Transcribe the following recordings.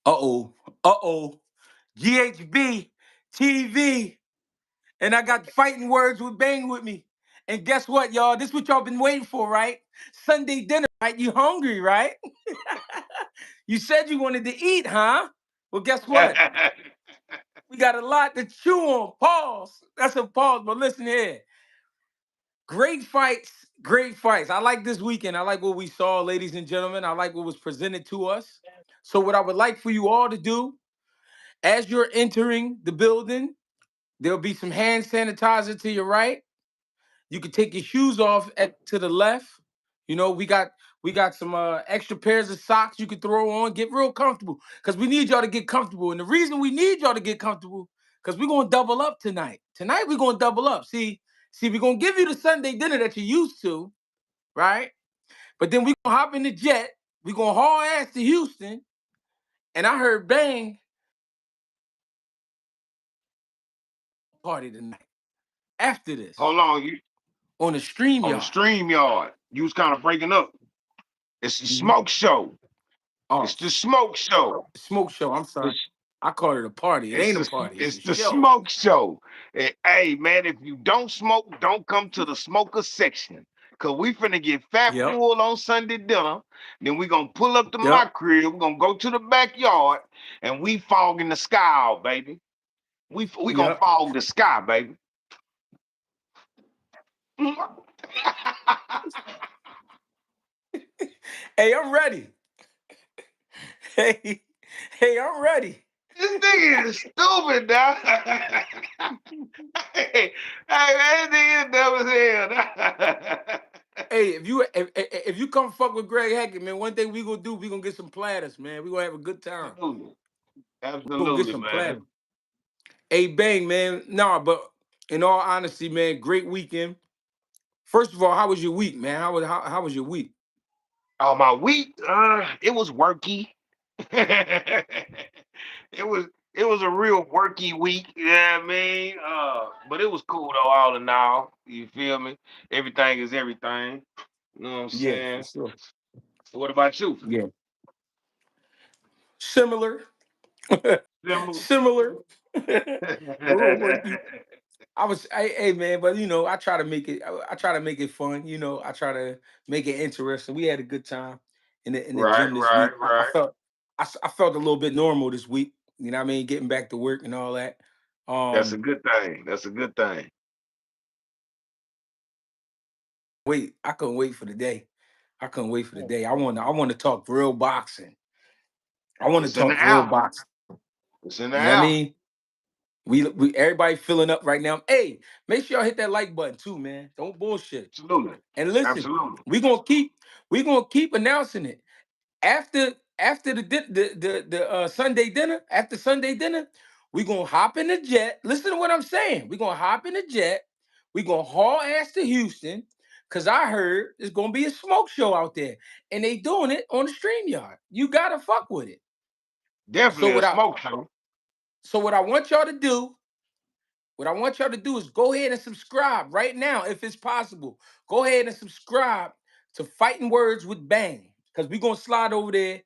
Uh-oh. Uh-oh. GHB TV. And I got fighting words with Bang with me. And guess what, y'all? This is what y'all been waiting for, right? Sunday dinner, right? You hungry, right? You said you wanted to eat, huh? Well, guess what? We got a lot to chew on. Pause. That's a pause, but listen here. Great fights, great fights. I like this weekend. I like what we saw, ladies and gentlemen. I like what was presented to us. So what I would like for you all to do, as you're entering the building, there'll be some hand sanitizer to your right. You can take your shoes off to the left. You know, we got some extra pairs of socks you can throw on. Get real comfortable because we need y'all to get comfortable. And the reason we need y'all to get comfortable because we're gonna double up tonight. Tonight we're gonna double up. See, we're gonna give you the Sunday dinner that you're used to, right? But then we're gonna hop in the jet. We're gonna haul ass to Houston. And I heard Bang party tonight. After this, Hold on, you on the on the StreamYard. stream yard. You was kind of breaking up. It's the Mhm. smoke show. Oh, It's the smoke show. smoke show. I'm sorry. It's I called it a party. It it's ain't a the party. It's it's a the show. smoke show. Hey man, if you don't smoke, don't come to the smoker section. Cause we finna get fat Yep. full on Sunday dinner. Then we gonna pull up to my Yep. crib. We're gonna go to the backyard and we fogging the sky out, baby. We gonna Yep. fog the sky, baby. Hey, I'm ready. Hey, hey, I'm ready. This nigga is stupid, now. Hey, man, this nigga is dumb as hell. Hey, if you come fuck with Greg Hackett, man, one thing we gonna do, we gonna get some platters, man. We gonna have a good time. Absolutely. We gonna get Absolutely, some man. platters. Hey, Bang, man. Nah, but in all honesty, man, great weekend. First of all, how was your week, man? How was your week? Oh, my week, it was worky. it was it was a real worky week, you know what I mean? But it was cool though, all in all. You feel me? Everything is everything. You know what I'm Yeah, for saying? sure. So what about you? Yeah. Similar. Similar. Similar. A little worky. Hey man, but I try to make it. I try to make it fun. I try to make it interesting. We had a good time in the Right, gym this right, week. I right. felt I felt a little bit normal this week. You know what I mean? Getting back to work and all that. That's a Um, good thing. That's a good thing. I couldn't wait for the day. I couldn't wait for the day. I want to talk real boxing. I want to It's in the talk real air. boxing. It's in the You know what I air. mean? We everybody filling up right now. Hey, make sure y'all hit that like button too, man. Don't bullshit. Absolutely. And listen, Absolutely. we gonna keep we gonna keep announcing it after the Sunday dinner. After Sunday dinner, we gonna hop in the jet. Listen to what I'm saying. We gonna hop in the jet. We gonna haul ass to Houston, cause I heard there's gonna be a smoke show out there, and they doing it on the StreamYard. You gotta fuck with it. So Definitely a what I smoke show. so what I want y'all to do What I want y'all to do is go ahead and subscribe right now, if it's possible. Go ahead and subscribe to Fighting Words with Bang, because we're gonna slide over there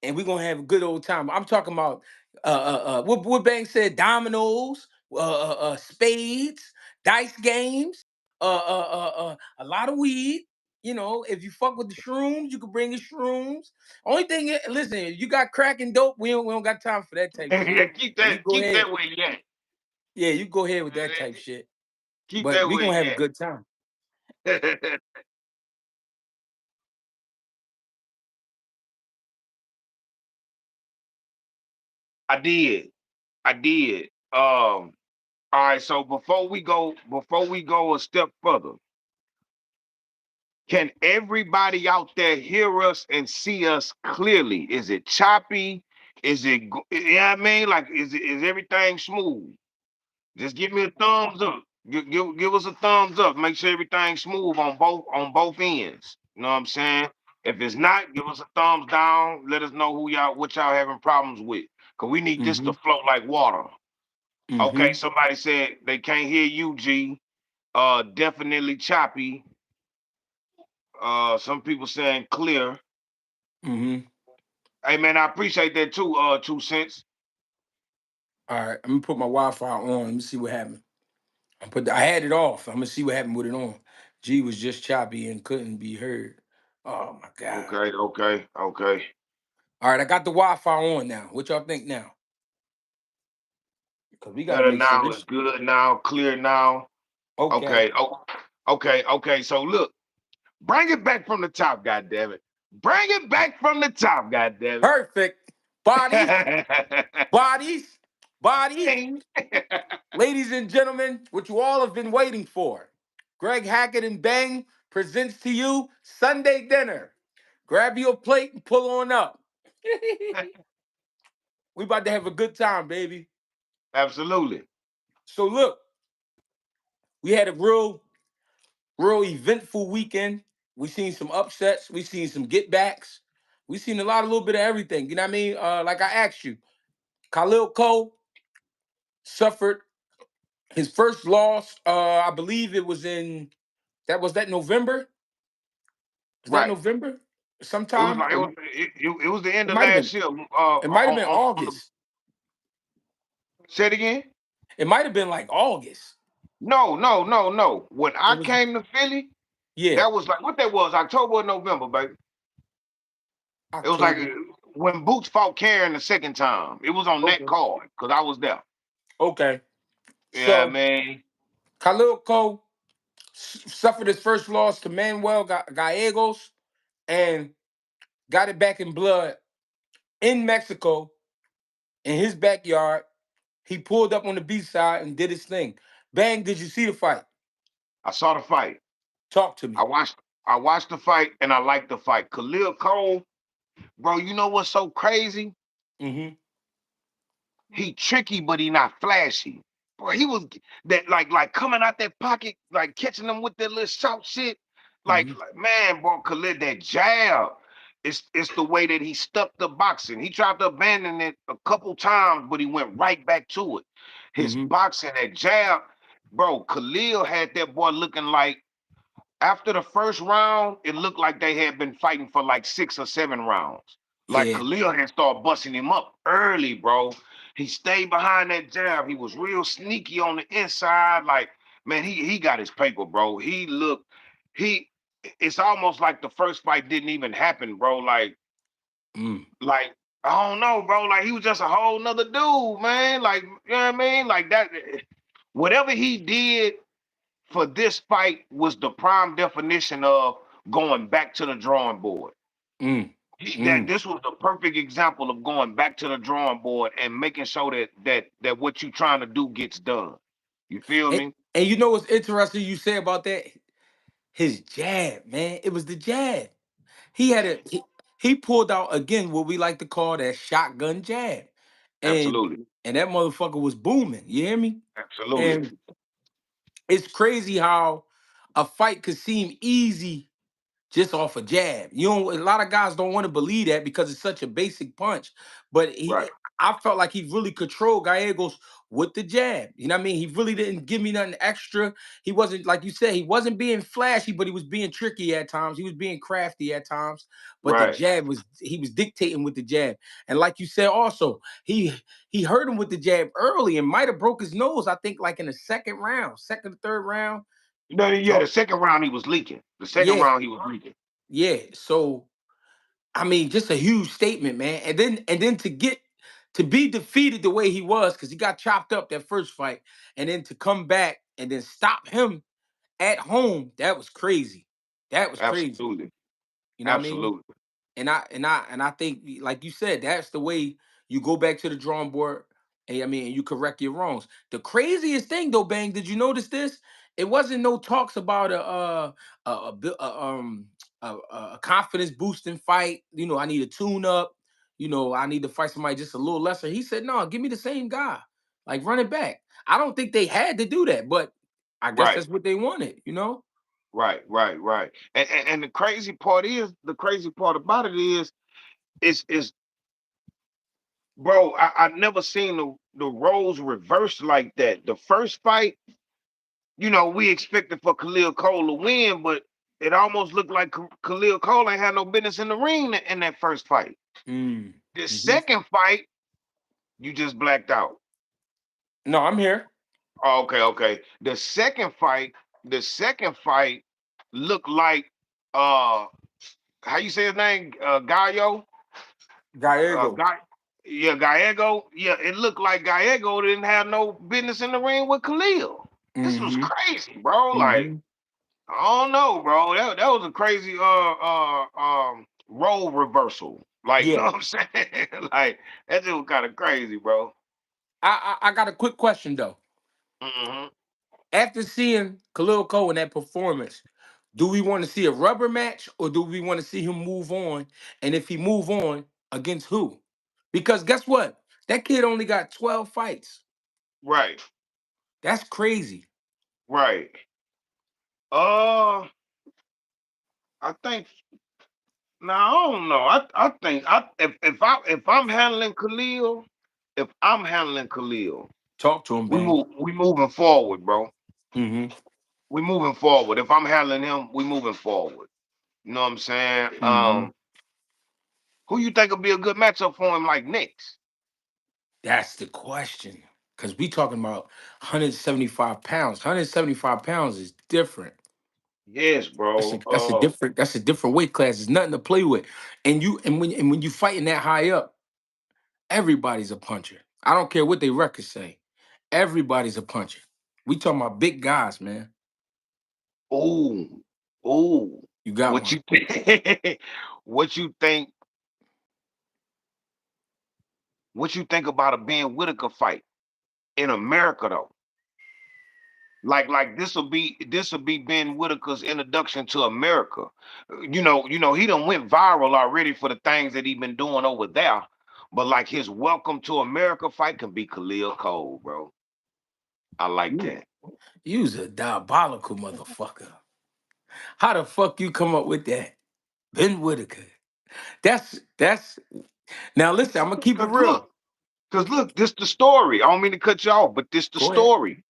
and we're gonna have a good old time. I'm talking about what Bang said: dominoes, spades, dice games, a lot of weed. If you fuck with the shrooms, you can bring your shrooms. Only thing, listen, if you got crack and dope, we don't got time for that type shit. Yeah, So you go keep ahead. that way, yeah. Yeah, you go ahead with that type shit. Keep But that we way, gonna have a yeah. good time. I did. I did. All right, so before we go a step further, can everybody out there hear us and see us clearly? Is it choppy? You know what I mean? Like, is everything smooth? Just give me a thumbs up. Give us a thumbs up. Make sure everything's smooth on both ends. You know what I'm saying? If it's not, give us a thumbs down. Let us know what y'all having problems with. Cause we need this Mm-hmm. to flow like water. Okay, Mm-hmm. somebody said they can't hear you, G. Definitely choppy. Some people saying clear. Mm-hmm. Hey man, I appreciate that too. 2 cents. All right, I'm gonna put my Wi-Fi on. Let me see what happened. I had it off. I'm gonna see what happened with it on. G was just choppy and couldn't be heard. Oh my god. Okay, okay, okay. All right, I got the Wi-Fi on now. What y'all think now? Because we gotta Better make sure now. It's this. good now. Clear now. Okay. Okay. Oh, okay. Okay. So look, bring it back from the top. God damn it. Bring it back from the top. God damn Perfect. Bodies, it. bodies, bodies. Ding. Ladies and gentlemen, what you all have been waiting for. Greg Hackett and Bang presents to you Sunday dinner. Grab your plate and pull on up. We about to have a good time, baby. Absolutely. So look, we had a real eventful weekend. We seen some upsets. We seen some get backs. We seen a little bit of everything. You know what I mean? Like I asked you, Khalil Coe suffered his first loss. I believe it was in that November. Was that Right. November? It was Sometime? like it was the end It of might have been. last year. It might have been On the August. say it again. It might have been like August. No, no, no, no. When It I was. came to Philly, Yeah, that was like what that was, October or November, baby. It was like October. when Boots fought Karen the second time. It was on that Okay. card because I was there. Okay. Yeah, So man. Khalil Coe suffered his first loss to Manuel Gallegos and got it back in blood in Mexico in his backyard. He pulled up on the B side and did his thing. Bang, did you see the fight? I saw the fight. Talk to I me. watched I watched the fight and I liked the fight. Khalil Coe, bro, you know what's so crazy? Mm-hmm. He tricky, but he not flashy. Bro, he was like coming out that pocket, like catching them with that little shout shit. Mm-hmm. Like man, bro, Khalid, that jab. It's the way that he stuck the boxing. He tried to abandon it a couple times, but he went right back to it. His Mm-hmm. boxing, that jab, bro, Khalil had that boy looking like after the first round, it looked like they had been fighting for like 6 or 7 rounds. Like Yeah. Khalil had started busting him up early, bro. He stayed behind that jab. He was real sneaky on the inside. Like, man, he got his paper, bro. He looked, he it's almost like the first fight didn't even happen, bro. Mm. Like, I don't know, bro. Like he was just a whole nother dude, man. Like, you know what I mean? Like that, whatever he did for this fight was the prime definition of going back to the drawing board. Mm. That Mm. this was the perfect example of going back to the drawing board and making sure that what you're trying to do gets done. You feel And, me? and you know what's interesting you say about that? His jab, man. It was the jab. He had he pulled out again what we like to call that shotgun jab. And Absolutely. and that motherfucker was booming. You hear me? Absolutely. And it's crazy how a fight could seem easy just off a jab. You know, a lot of guys don't want to believe that because it's such a basic punch. But Right. I felt like he really controlled Gallegos with the jab. You know what I mean? He really didn't give me nothing extra. He wasn't, like you said, he wasn't being flashy, but he was being tricky at times. He was being crafty at times. But the Right. jab he was dictating with the jab. And like you said, also, he hurt him with the jab early and might have broke his nose, I think, like in the second round, second or third round. No, yeah, the second round he was leaking. The second Yeah, round he was leaking. yeah. So I mean, just a huge statement, man. And then to be defeated the way he was, because he got chopped up that first fight, and then to come back and then stop him at home, that was crazy. That was crazy. Absolutely. You know what I mean? Absolutely. And I think, like you said, that's the way you go back to the drawing board. And I mean, and you correct your wrongs. The craziest thing, though, Bang, did you notice this? It wasn't no talks about a confidence boosting fight. You know, I need a tune up. You know, I need to fight somebody just a little lesser. He said, no, give me the same guy. Like, run it back. I don't think they had to do that, but I guess Right. that's what they wanted. You know? Right. Right. Right. And the crazy part about it is bro, I never seen the roles reversed like that. The first fight, we expected for Khalil Cole to win, but it almost looked like Khalil Cole ain't had no business in the ring in that first fight. Mm. The Mhm. second fight, you just blacked out. No, I'm here. Oh, okay, okay. The second fight looked like uh how you say his name? Gallo? Gallego. Guy, yeah, Gallego. Yeah, it looked like Gallego didn't have no business in the ring with Khalil. This was Mm-hmm. crazy, bro. Like, Mm-hmm. I don't know, bro. That was a crazy role reversal. Like, you know Yeah. what I'm saying? Like, that just was kind of crazy, bro. I got a quick question though. Hmm. After seeing Khalil Coe in that performance, do we want to see a rubber match or do we want to see him move on? And if he move on, against who? Because guess what? That kid only got 12 fights. Right, That's crazy. right. Uh, I think. Now I don't know. I think if I'm handling Khalil, if I'm handling Khalil, Talk to him, Bang. we moving forward, bro. Mm-hmm. We moving forward. If I'm handling him, we moving forward. You know what I'm saying? Mm-hmm. Who you think will be a good matchup for him like next? That's the question. Because we talking about 175 pounds. 175 pounds is different. Yes, That's a bro. different weight class. It's nothing to play with. And when you fighting that high up, everybody's a puncher. I don't care what they records say. Everybody's a puncher. We talking about big guys, man. Oh, oh. You got What one. you think? what you think? What you think about a Ben Whittaker fight in America though? Like this will be Ben Whittaker's introduction to America. You know he done went viral already for the things that he been doing over there. But like his welcome to America fight can be Khalil Coe, bro. I like You that. you's a diabolical motherfucker. How the fuck you come up with that? Ben Whitaker. That's now listen, I'm gonna keep it Cause real. look, this the story. I don't mean to cut you off, but this the Go ahead. story.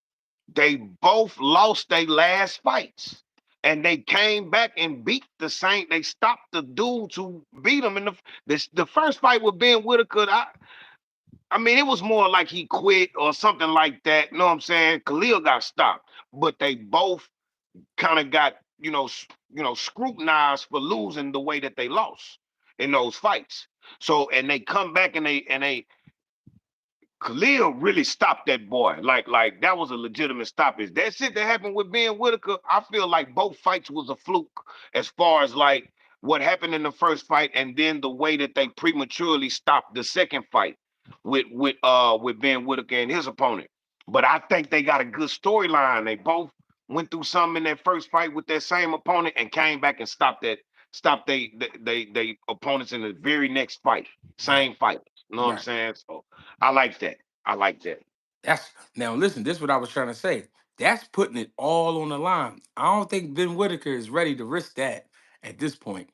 They both lost their last fights. And they came back and beat the Saint. They stopped the dudes who beat them in the first fight with Ben Whitaker. I mean, it was more like he quit or something like that. You know what I'm saying? Khalil got stopped, but they both kind of got scrutinized for losing the way that they lost in those fights. So and they come back and they Khalil really stopped that boy. Like that was a legitimate stoppage. That shit that happened with Ben Whitaker, I feel like both fights was a fluke as far as like what happened in the first fight and then the way that they prematurely stopped the second fight with Ben Whitaker and his opponent. But I think they got a good storyline. They both went through something in that first fight with that same opponent and came back and stopped they opponents in the very next fight. Right, Same fight. You know what I'm right. saying? So I like that. I like that. That's now listen, this is what I was trying to say. That's putting it all on the line. I don't think Ben Whitaker is ready to risk that at this point.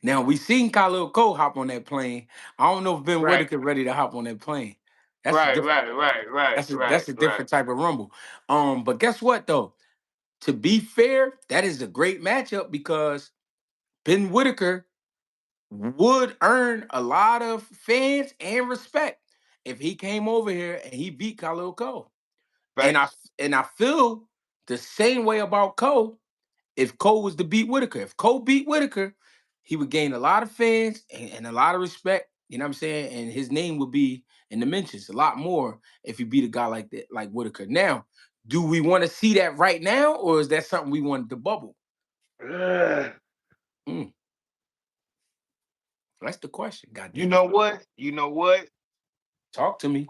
Now we seen Khalil Coe hop on that plane. I don't know if Ben Right, Whitaker ready to hop on that plane. That's a right, different right, right, right, right, that's a right. different type of rumble. But guess what though? To be fair, that is a great matchup because Ben Whitaker would earn a lot of fans and respect if he came over here and he beat Khalil Coe. And I Facts. and I feel the same way about Cole. If Cole was to beat Whitaker, if Cole beat Whitaker, he would gain a lot of fans and a lot of respect. You know what I'm saying? And his name would be in the mentions a lot more if he beat a guy like that, like Whitaker. Now, do we want to see that right now, or is that something we wanted to bubble? Ugh. Mm, that's the question. God You damn it. know what? You know what? Talk to me.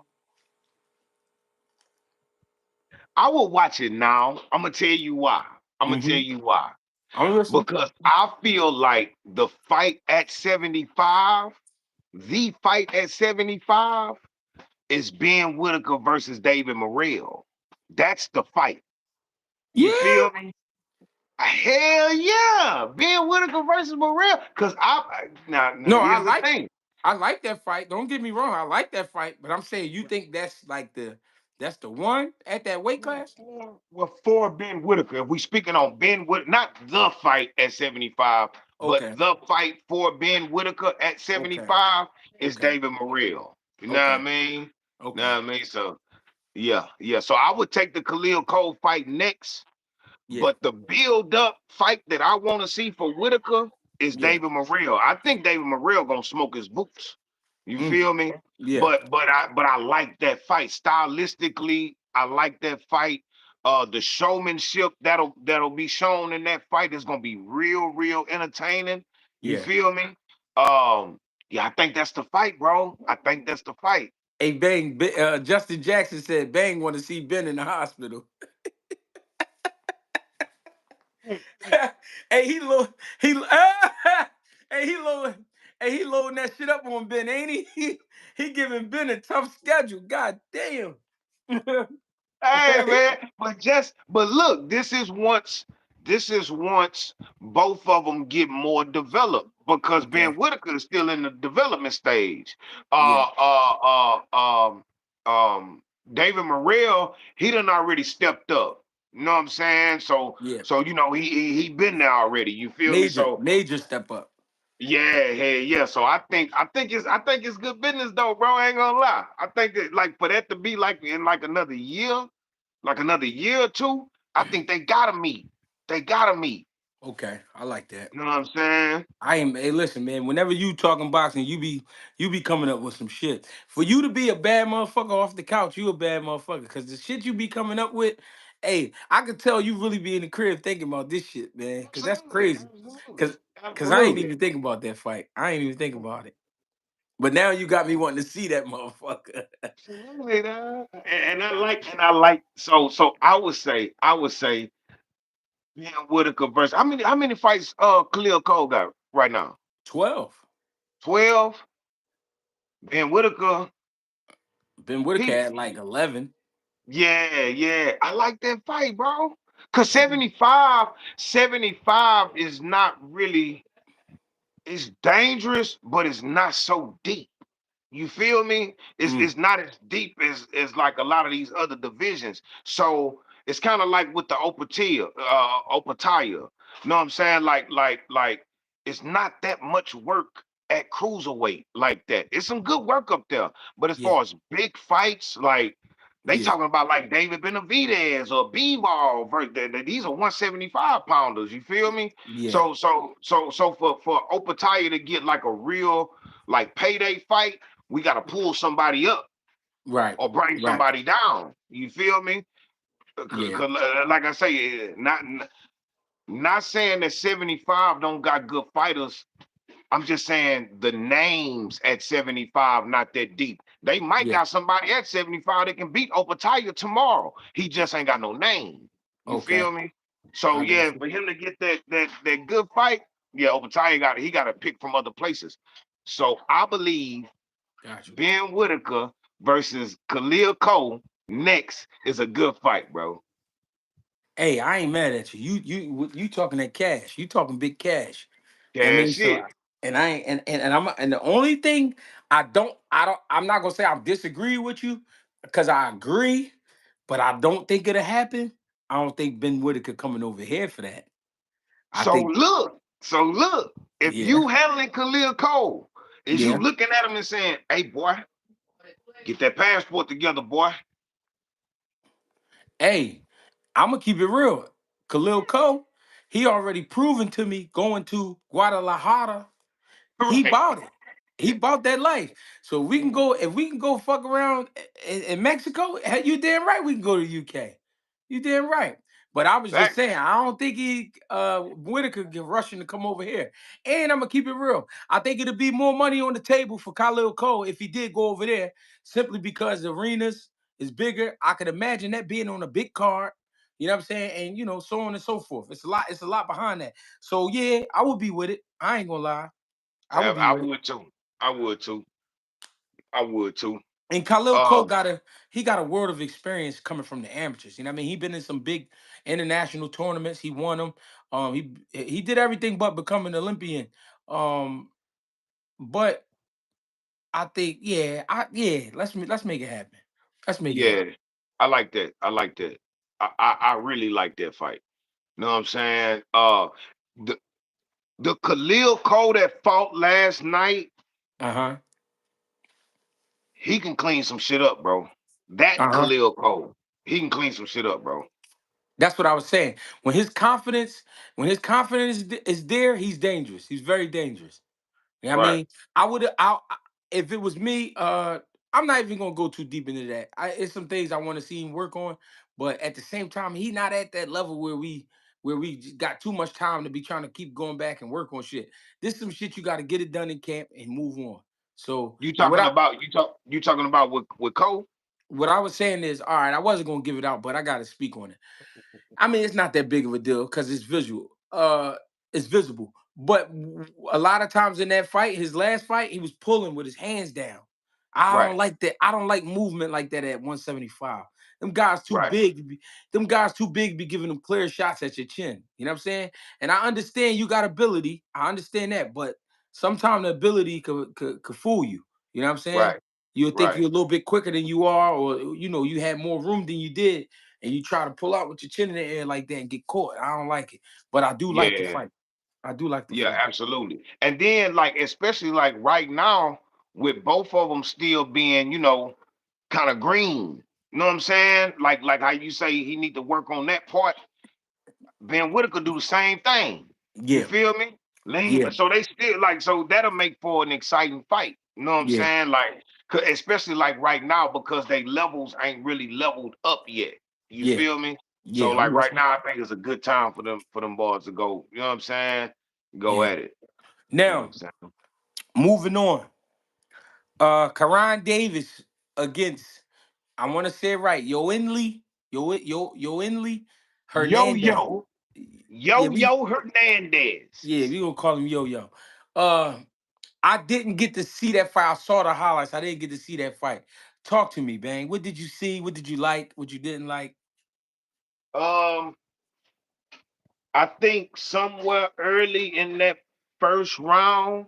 I will watch it now. I'm gonna tell you why. I'm gonna tell Mm-hmm. you why. I'm listening. Because I feel like the fight at 75, the fight at 75 is Ben Whitaker versus David Morrell. That's the fight. You Yeah. feel me? Hell yeah, Ben Whitaker versus Morrell. Cause now No, here's the thing. I like that fight. Don't get me wrong. I like that fight, but I'm saying you think that's the one at that weight class? For Ben Whitaker, if we speaking on Ben Whitaker, not the fight at 75, But Okay. the fight for Ben Whittaker at Okay. 75 is Okay. David Morrell. You know what I Okay. mean? Know Okay. what I mean? So yeah, yeah. So I would take the Khalil Coe fight next. Yeah. But the build up fight that I want to see for Whittaker is Yeah. David Morrell. I think David Morrell gonna smoke his boots. You Mm. feel me? Yeah. But I like that fight stylistically. I like that fight. The showmanship that'll be shown in that fight is gonna be real entertaining. You Yeah. feel me? Um, yeah, I think that's the fight, bro. I think that's the fight. Hey, Bang. Justin Jackson said Bang want to see Ben in the hospital. Hey, he low. He. Hey, he low. Hey, he loading that shit up on Ben, ain't he? He giving Ben a tough schedule. God damn. Hey man, but look, this is once both of them get more developed because Okay. Ben Whittaker is still in the development stage. Yeah. Uh uh uh um David Morrell, he done already stepped up. You know what I'm saying? So Yeah. so you know he been there already. You feel me? Major. So Major step up. yeah, hey, yeah. So I think it's good business though, bro. I ain't gonna lie. I think that like for that to be like in like another year or two, I think they gotta meet. They gotta meet. Okay. I like that. You know what I'm saying? I am. Hey, listen, man. Whenever you talking boxing, you be coming up with some shit. For you to be a bad motherfucker off the couch, you a bad motherfucker. Cause the shit you be coming up with, hey, I could tell you really be in the crib thinking about this shit, man. Cause that's Absolutely, crazy. absolutely, Cause I ain't absolutely. even think about that fight. I ain't even think about it. But now you got me wanting to see that motherfucker. Absolutely, dawg. And I like so I would say Ben Whittaker versus how many fights Khalil Coe got right now? 12. 12. Ben Whittaker, Ben Whittaker he had like 11. yeah. I like that fight, bro. Cause 75 is not really it's dangerous, but it's not so deep. You feel me? It's Mm, it's not as deep as like a lot of these other divisions. So it's kind of like with the Opatia. You know what I'm saying? Like it's not that much work at cruiserweight like that. It's some good work up there. But as yeah, far as big fights, like they yeah, talking about like David Benavidez or B-Ball, these are 175 pounders. You feel me? yeah. So for Opatia to get like a real like payday fight, we got to pull somebody up Right, or bring right. somebody down. You feel me? Yeah, Like I say, not saying that 75 don't got good fighters. I'm just saying the names at 75 not that deep. They might yeah. got somebody at 75 that can beat Opataya tomorrow. He just ain't got no name. You Okay, feel me? So I yeah, got you. for him to get that good fight, yeah, Opataya got to pick from other places. So I believe Got you. Ben Whittaker versus Khalil Coe next is a good fight, bro. Hey, I ain't mad at you. You talking that cash. You talking big cash. I mean, Cash it. and I ain't and the only thing I'm not gonna say I disagree with you because I agree, but I don't think it'll happen. I don't think Ben Whittaker coming over here for that. I So think, look, if yeah, you handling Khalil Cole, is you yeah. looking at him and saying, hey boy, get that passport together, boy. Hey, I'm gonna keep it real. Khalil Coe, he already proven to me going to Guadalajara. He Right. bought it. He bought that life. So if we can go fuck around in Mexico, you damn right we can go to UK. You damn right. But I was just That, saying, I don't think Whitaker get rushing to come over here. And I'm gonna keep it real. I think it'll be more money on the table for Khalil Cole if he did go over there, simply because the arenas is bigger. I could imagine that being on a big card. You know what I'm saying? And so on and so forth. It's a lot behind that. So yeah, I would be with it. I ain't gonna lie. I would be I with it. would too. I would too. I would too. And Khalil Coe Um, got a world of experience coming from the amateurs. You know what I mean? He been in some big international tournaments. He won them. He did everything but become an Olympian. Um, but I think let's make it happen. Let's make it happen. yeah, I like that. I like that. I really like that fight. You know what I'm saying? The The Khalil Coe that fought last night, Uh-huh. he can clean some shit up, bro. That Uh-huh. Khalil Coe, he can clean some shit up, bro. That's what I was saying. When his confidence is there, he's dangerous. He's very dangerous. You know what I Right. mean? If it was me, I'm not even gonna go too deep into that. It's some things I want to see him work on, but at the same time, he not at that level where we got too much time to be trying to keep going back and work on shit. This is some shit you got to get it done in camp and move on. So You what talking I about you talking about with Coe? what I was saying is, all right, I wasn't gonna give it out, but I got to speak on it. I mean, it's not that big of a deal because it's visual. It's visible. But a lot of times in that fight, his last fight, he was pulling with his hands down. I Right, don't like that. I don't like movement like that at 175. Them guys too right. big. Them guys too big to be giving them clear shots at your chin. You know what I'm saying? And I understand you got ability. I understand that, but sometimes the ability could fool you. You know what I'm saying? Right, You'll think right. you're a little bit quicker than you are, or you had more room than you did, and you try to pull out with your chin in the air like that and get caught. I don't like it. But I do like the Yeah, fight. I do like the yeah, fight. absolutely. And then like especially like right now with both of them still being, kind of green. You know what I'm saying? Like how you say he need to work on that part. Ben Whittaker do the same thing. You Yeah, feel me? Lean, yeah, so they still like so that'll make for an exciting fight. You know what I'm yeah, saying? Like, especially like right now because they levels ain't really leveled up yet. You yeah, feel me? So yeah. I'm like right listening. now, I think it's a good time for them boys to go. You know what I'm saying? Go Yeah. at it. You know what Now, I'm saying? moving on. Karan Davis against, I want to say it right, Yoenli Yo Hernandez. yo Yeah, yo yo Hernandez. we gonna call him Yo Yo. Uh, I didn't get to see that fight. I saw the highlights. I didn't get to see that fight. Talk to me, Bang. What did you see? What did you like? What you didn't like? Um, I think somewhere early in that first round,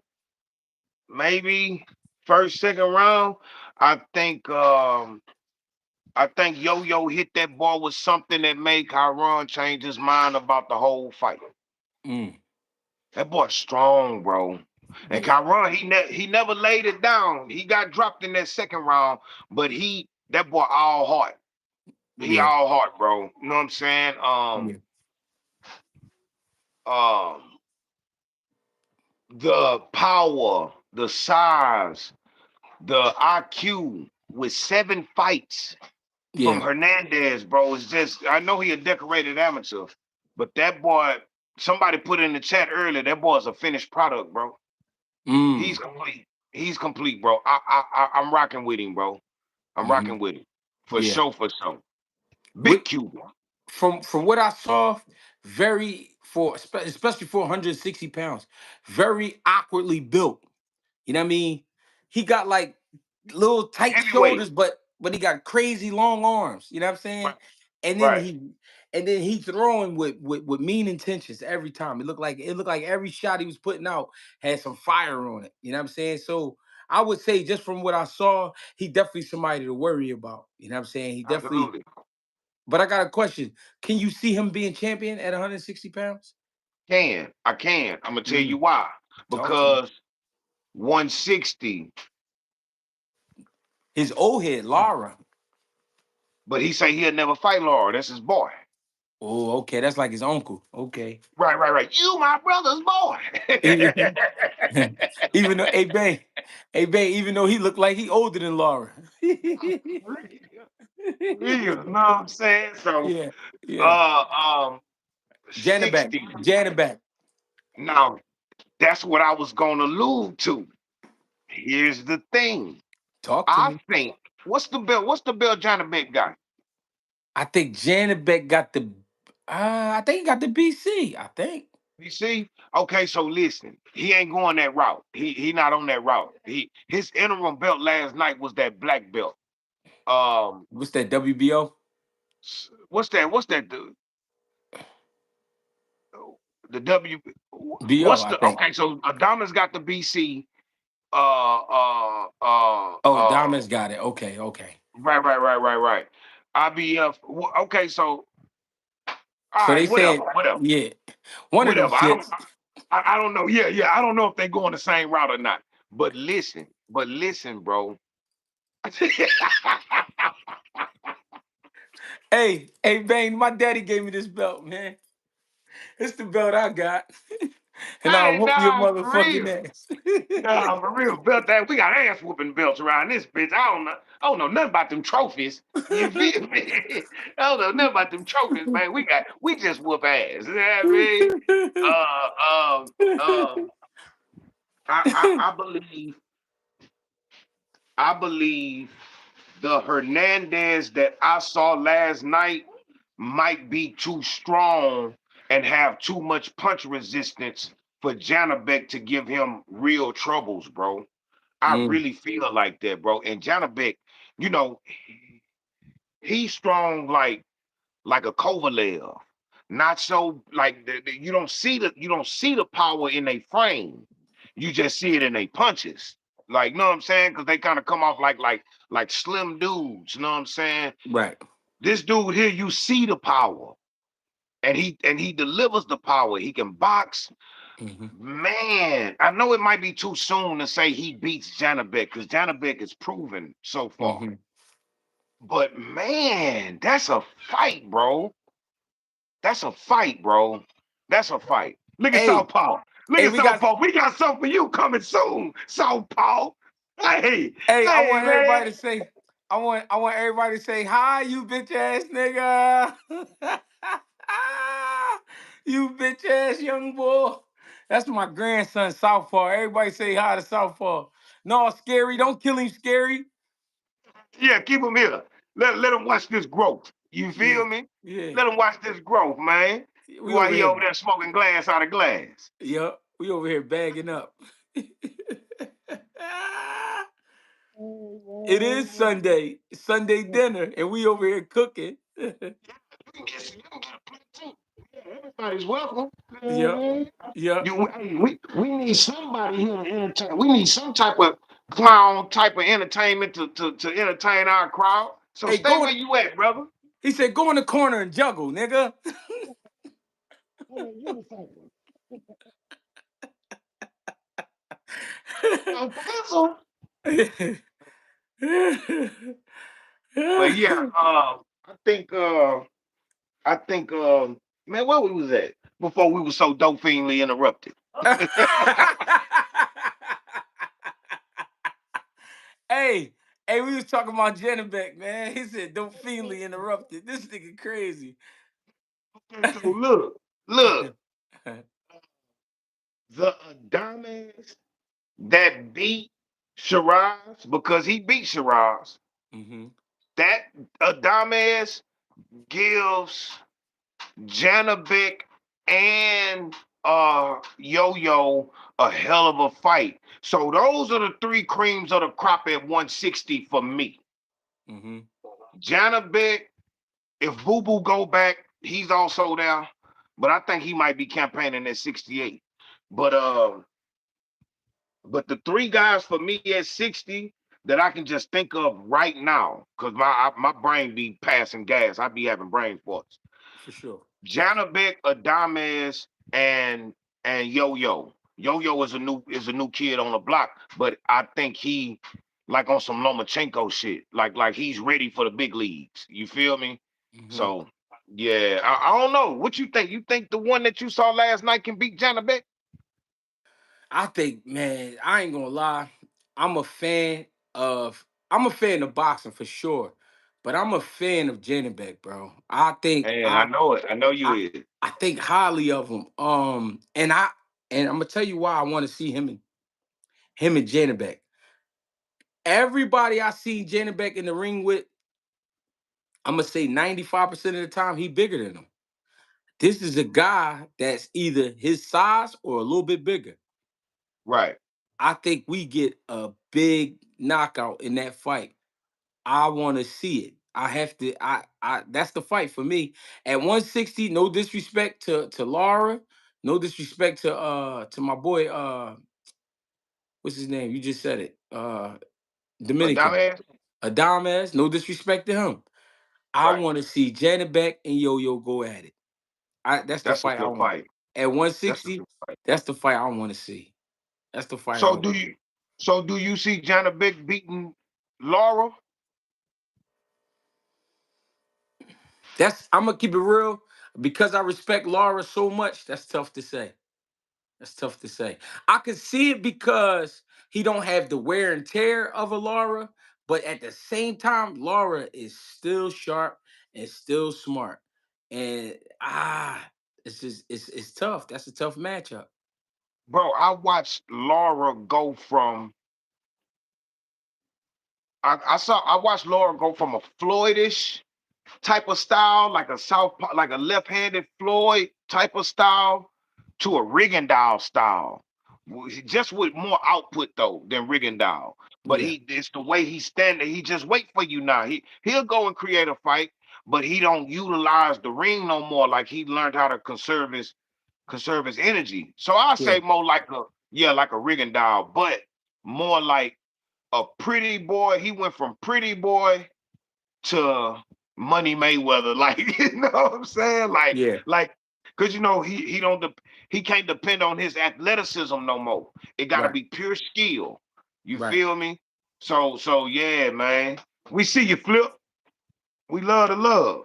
maybe first, second round, I think I think Yo Yo hit that ball with something that made Kyron change his mind about the whole fight. Mm, That boy's strong, bro. And yeah, Kyron, he never laid it down. He got dropped in that second round, but that boy all heart. He yeah, all heart, bro. You know what I'm saying? yeah, Um, the power, the size, the IQ with 7 fights from yeah. Hernandez, bro, is just I know he a decorated amateur, but that boy, somebody put in the chat earlier, that boy's a finished product, bro. He's Mm, complete. He's complete, bro. I'm rocking with him, bro. I'm hmm rocking with him. For yeah. sure, for sure. With Big Cuban. from what I saw, especially for 160 pounds, very awkwardly built. You know what I mean? He got like little tight Heavyweight. shoulders, but he got crazy long arms. You know what I'm saying? Right. And then Right. he throwing with mean intentions every time. It looked like every shot he was putting out had some fire on it. You know what I'm saying? So I would say just from what I saw, he definitely somebody to worry about. You know what I'm saying? He definitely. Absolutely. But I got a question. Can you see him being champion at 160 pounds? Can. I can. I'm gonna tell you Mm, why. talk to me. Because 160, His old head, Lara. but he say he'll never fight Laura. That's his boy. Oh, okay. That's like his uncle. Okay. Right, right, right. You my brother's boy. Even though, even though he looked like he older than Laura. Real, you know what I'm saying? So Yeah, yeah. uh um Janabek, 60. Janabek. Now that's what I was gonna allude to. Here's the thing. Talk to I me. think what's the belt Johnny Beck got? I think Janabek got the. I think he got the BC. I think. You see? Okay, so listen, he ain't going that route. He not on that route. His interim belt last night was that black belt. Um What's that? WBO. what's that? What's that? The W. BO. What's I the think. okay? So Adama's got the BC. Uh, uh, uh, Oh, uh. Damas got it. Okay, okay. Right, right, right, right, right. IBF. Okay, so all So they right, whatever, said, whatever, yeah, one of them whatever. I don't. shits. I don't know. Yeah, yeah. I don't know if they go on the same route or not. But listen, bro. Hey, Bane, my daddy gave me this belt, man. It's the belt I got. And I'll Hey, whoop your nah, for motherfucking real. ass. Nah, for real. Belt that we got ass whooping belts around this bitch. I don't know nothing about them trophies. You feel me? I don't know nothing about them trophies, man. We just whoop ass. You know what I mean? Uh, I believe I believe the Hernandez that I saw last night might be too strong and have too much punch resistance for Janabek to give him real troubles, bro. I Mm, really feel like that, bro. And Janabek, you know, he's strong like a Kovalev. Not so like you don't see the power in their frame. You just see it in their punches. Like, know what I'm saying? Because they kind of come off like slim dudes. You know what I'm saying? right. This dude here, you see the power, and he delivers the power. He can box. Hmm. Man, I know it might be too soon to say he beats Janabek because Janabek is proven so far. Hmm. But man, that's a fight, bro. That's a fight, bro. That's a fight. Look at Hey, Southpaw. Look hey, at we got. Southpaw. We got something for you coming soon, Southpaw. Hey, Hey, I hey, want man. everybody to say. I want everybody to say hi, you bitch ass nigga. You bitch ass young boy. That's my grandson, Southpaw. Everybody say hi to Southpaw. No, Scary. Don't kill him, Scary. Yeah, keep him here. Let him watch this growth. You Yeah, feel me? yeah. Let him watch this growth, man. We While over he here. over there smoking glass out of glass. Yup. We over here bagging up. It is Sunday, Sunday dinner, and we over here cooking. You can get a plate too. Yeah, everybody's welcome. Yep. Mhm. Yep. Hey, we need somebody here to entertain. We need some type of clown type of entertainment to entertain our crowd. So Hey, stay go where in. you at, brother. He said, "Go in the corner and juggle, nigga." But yeah, I think man, where we was at before we were so dope fiendly interrupted. Hey, hey, we was talking about Jennebeck, man. He said, "Don't feelly interrupted." This nigga crazy. So look, the Adames that beat Shiraz because he beat Shiraz. Hmm. That Adames gives Janabek and Yo-Yo a hell of a fight. So those are the three creams of the crop at 160 for me. Hmm. Janabek, if Boo Boo go back, he's also there. But I think he might be campaigning at 68. But but the three guys for me at 60 that I can just think of right now, because my brain be passing gas. I be having brain farts. For sure. Janabek, Adames, and Yo Yo. Yo Yo is a new kid on the block, but I think he like on some Lomachenko shit. Like he's ready for the big leagues. You feel me? Hmm. So yeah, I don't know. What you think? You think the one that you saw last night can beat Janabek? I think, man, I ain't gonna lie. I'm a fan I'm a fan of boxing for sure, but I'm a fan of Jennebeck, bro. I think And I I know it. I know you I is. I think highly of him. And I'm gonna tell you why I want to see him and Janabek. Everybody I see Janabek in the ring with, I'm gonna say 95% of the time he bigger than him. This is a guy that's either his size or a little bit bigger. Right. I think we get a big knockout in that fight. I want to see it. I have to. I. That's the fight for me. At 160, no disrespect to Laura, no disrespect to my boy. What's his name? You just said it. Dominican. Adames, Adames. No disrespect to him. I right. want to see Janet Beck and Yo Yo go at it. That's the That's a fight I good want. fight. At That's a 160, good fight. that's the fight I want to see. That's the fight I So want. do you do you see Jana Big beating Laura? That's I'm gonna keep it real because I respect Laura so much. That's tough to say. That's tough to say. I could see it because he don't have the wear and tear of a Laura, but at the same time, Laura is still sharp and still smart. And it's just it's tough. That's a tough matchup. Bro, I watched Laura go from I watched Laura go from a Floydish type of style, like a like a left-handed Floyd type of style, to a Rigondeaux style. Just with more output though than Rigondeaux. But Yeah, it's the way he's standing. He just wait for you now. He'll go and create a fight, but he don't utilize the ring no more. Like he learned how to conserve his energy. So I yeah, say more like a like a Rigondeaux, but more like a pretty boy. He went from pretty boy to Money Mayweather. Like, you know what I'm saying? yeah. Cause he can't depend on his athleticism no more. It gotta Right, be pure skill. You right. feel me? So yeah, man. We see you, Flip. We love to love.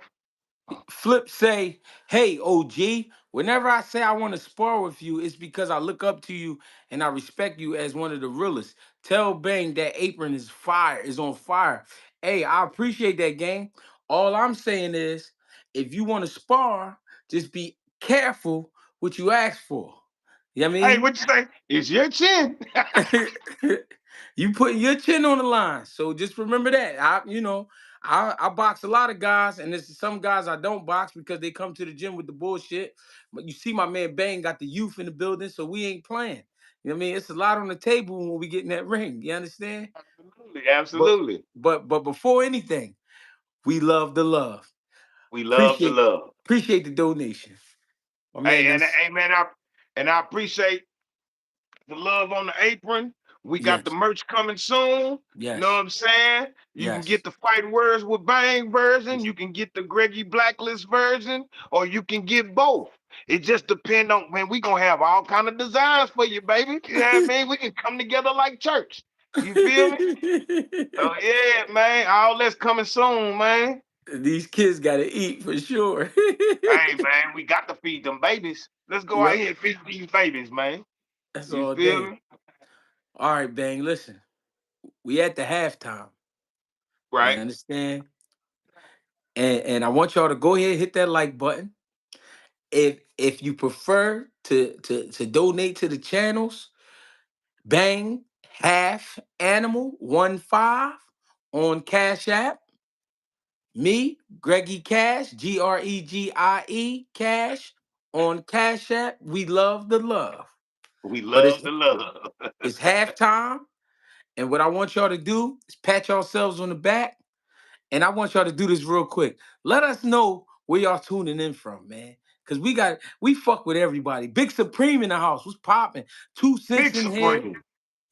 Flip say, "Hey, OG, whenever I say I want to spar with you, it's because I look up to you and I respect you as one of the realest. Tell Bang that apron is fire, is on fire. Hey, I appreciate that, gang. All I'm saying is, if you want to spar, just be careful what you ask for. You know what I Hey, mean? what you say? It's your chin. You putting your chin on the line. So just remember that. I box a lot of guys, and there's some guys I don't box because they come to the gym with the bullshit. But you see, my man Bang got the youth in the building, so we ain't playing. You know what I mean? It's a lot on the table when we get in that ring. You understand? Absolutely, But absolutely. but before anything, we love the love. We love to Appreciate love. appreciate the donation. My man, Hey, and that's hey, man, I appreciate the love on the apron. We got the yes, merch coming soon. Know what yes, I'm saying? You can get yes. the Fighting Words with Bang version. You can get the Greggy Blacklist version, or you can get both. It just depends on, man. We gonna have all kind of designs for you, baby. You know what I mean? We can come together like church. You feel me? So yeah, man. All that's coming soon, man. These kids gotta eat for sure. Hey, man, we got to feed them babies. Let's go out Yep, here and feed these babies, man. that's You all feel day. me? All right, Bang. Listen, we at the halftime. You Right. understand? And I want y'all to go ahead and hit that like button. If you prefer to donate to the channels, Bang half animal 1 5 on Cash App. Me, Greggy Cash, GREGIE Cash on Cash App. We love the love. We But love the love. it's halftime. And what I want y'all to do is pat yourselves on the back. And I want y'all to do this real quick. Let us know where y'all tuning in from, man. Cause we fuck with everybody. Big Supreme in the house. What's popping? 2 cents Big in here. Supreme.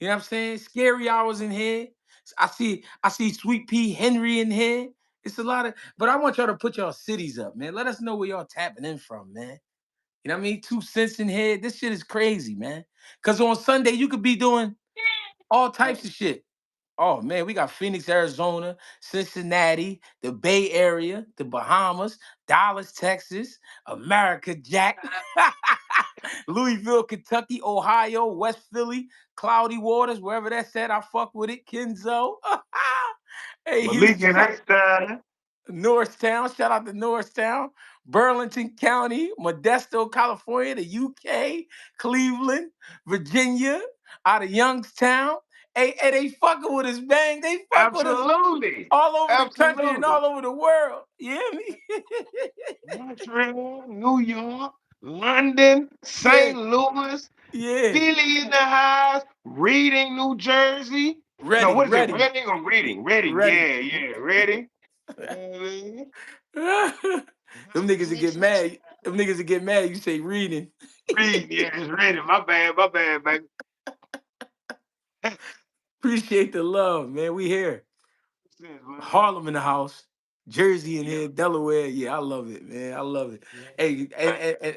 You know what I'm saying? Scary hours in here. I see Sweet Pea Henry in here. It's a lot of, but I want y'all to put y'all cities up, man. Let us know where y'all tapping in from, man. You know what I mean? 2 cents in here. This shit is crazy, man. Cause on Sunday you could be doing all types of shit. Oh man, we got Phoenix, Arizona, Cincinnati, the Bay Area, the Bahamas, Dallas, Texas, America, Jack, Louisville, Kentucky, Ohio, West Philly, Cloudy Waters, wherever that's at, I fuck with it. Kenzo, hey Malik Houston, and Einstein. Norristown, shout out to Norristown, Burlington County, Modesto, California, the UK, Cleveland, Virginia, out of Youngstown. Hey, they fucking with us, Bang. They fuck with us Absolutely. all over the country and Absolutely. all over the world. You hear me? Montreal, New York, London, Yeah, St. Louis, yeah. Philly in the house, Reading, New Jersey. No, Reading, what is it? reading, Reading or Reading? Reading. reading. Yeah, yeah. Reading. Them niggas that get mad. Them niggas that get mad, you say reading. Reading. Yeah, it's Reading. My bad, baby. Appreciate the love, man. We here. Man. Harlem in the house. Jersey in Yeah. here, Delaware. Yeah, I love it, man. I love it. Hey,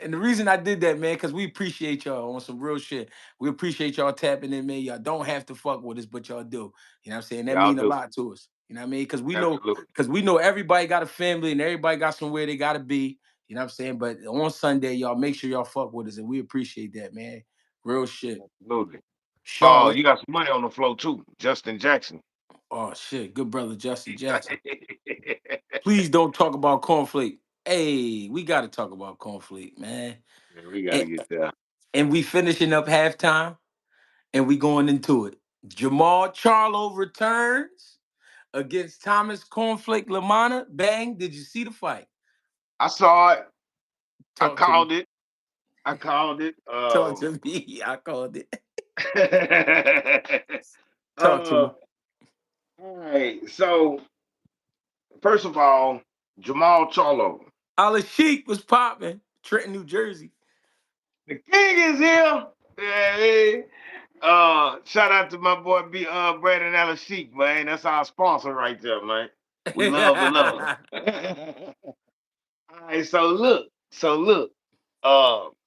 and the reason I did that, man, because we appreciate y'all on some real shit. We appreciate y'all tapping in, man. Y'all don't have to fuck with us, but y'all do. You know what I'm saying? That Y'all mean a do. lot to us. You know what I mean? Absolutely. Because we know everybody got a family and everybody got somewhere they gotta be. You know what I'm saying? But on Sunday, y'all make sure y'all fuck with us, and we appreciate that, man. Real shit. Absolutely. Charlotte. You got some money on the flow too. Justin Jackson. Oh shit, good brother Justin Jackson. Please don't talk about cornflake. Hey, we got to talk about cornflake, man. Man, we gotta And, get there. and we finishing up halftime, and we going into it. Jermall Charlo returns against Thomas Cornflake Lamana. Bang! Did you see the fight? I saw it. I Talk to me. called it. I called it. Talk to me. I called it. Talk to uh, me. all right. So first of all, Jamal Charlo. Ala Sheik was popping. Trenton, New Jersey. The king is here. Yeah, hey. Shout out to my boy Brandon Alashik, man. That's our sponsor right there, man. We love the love. All right, so look.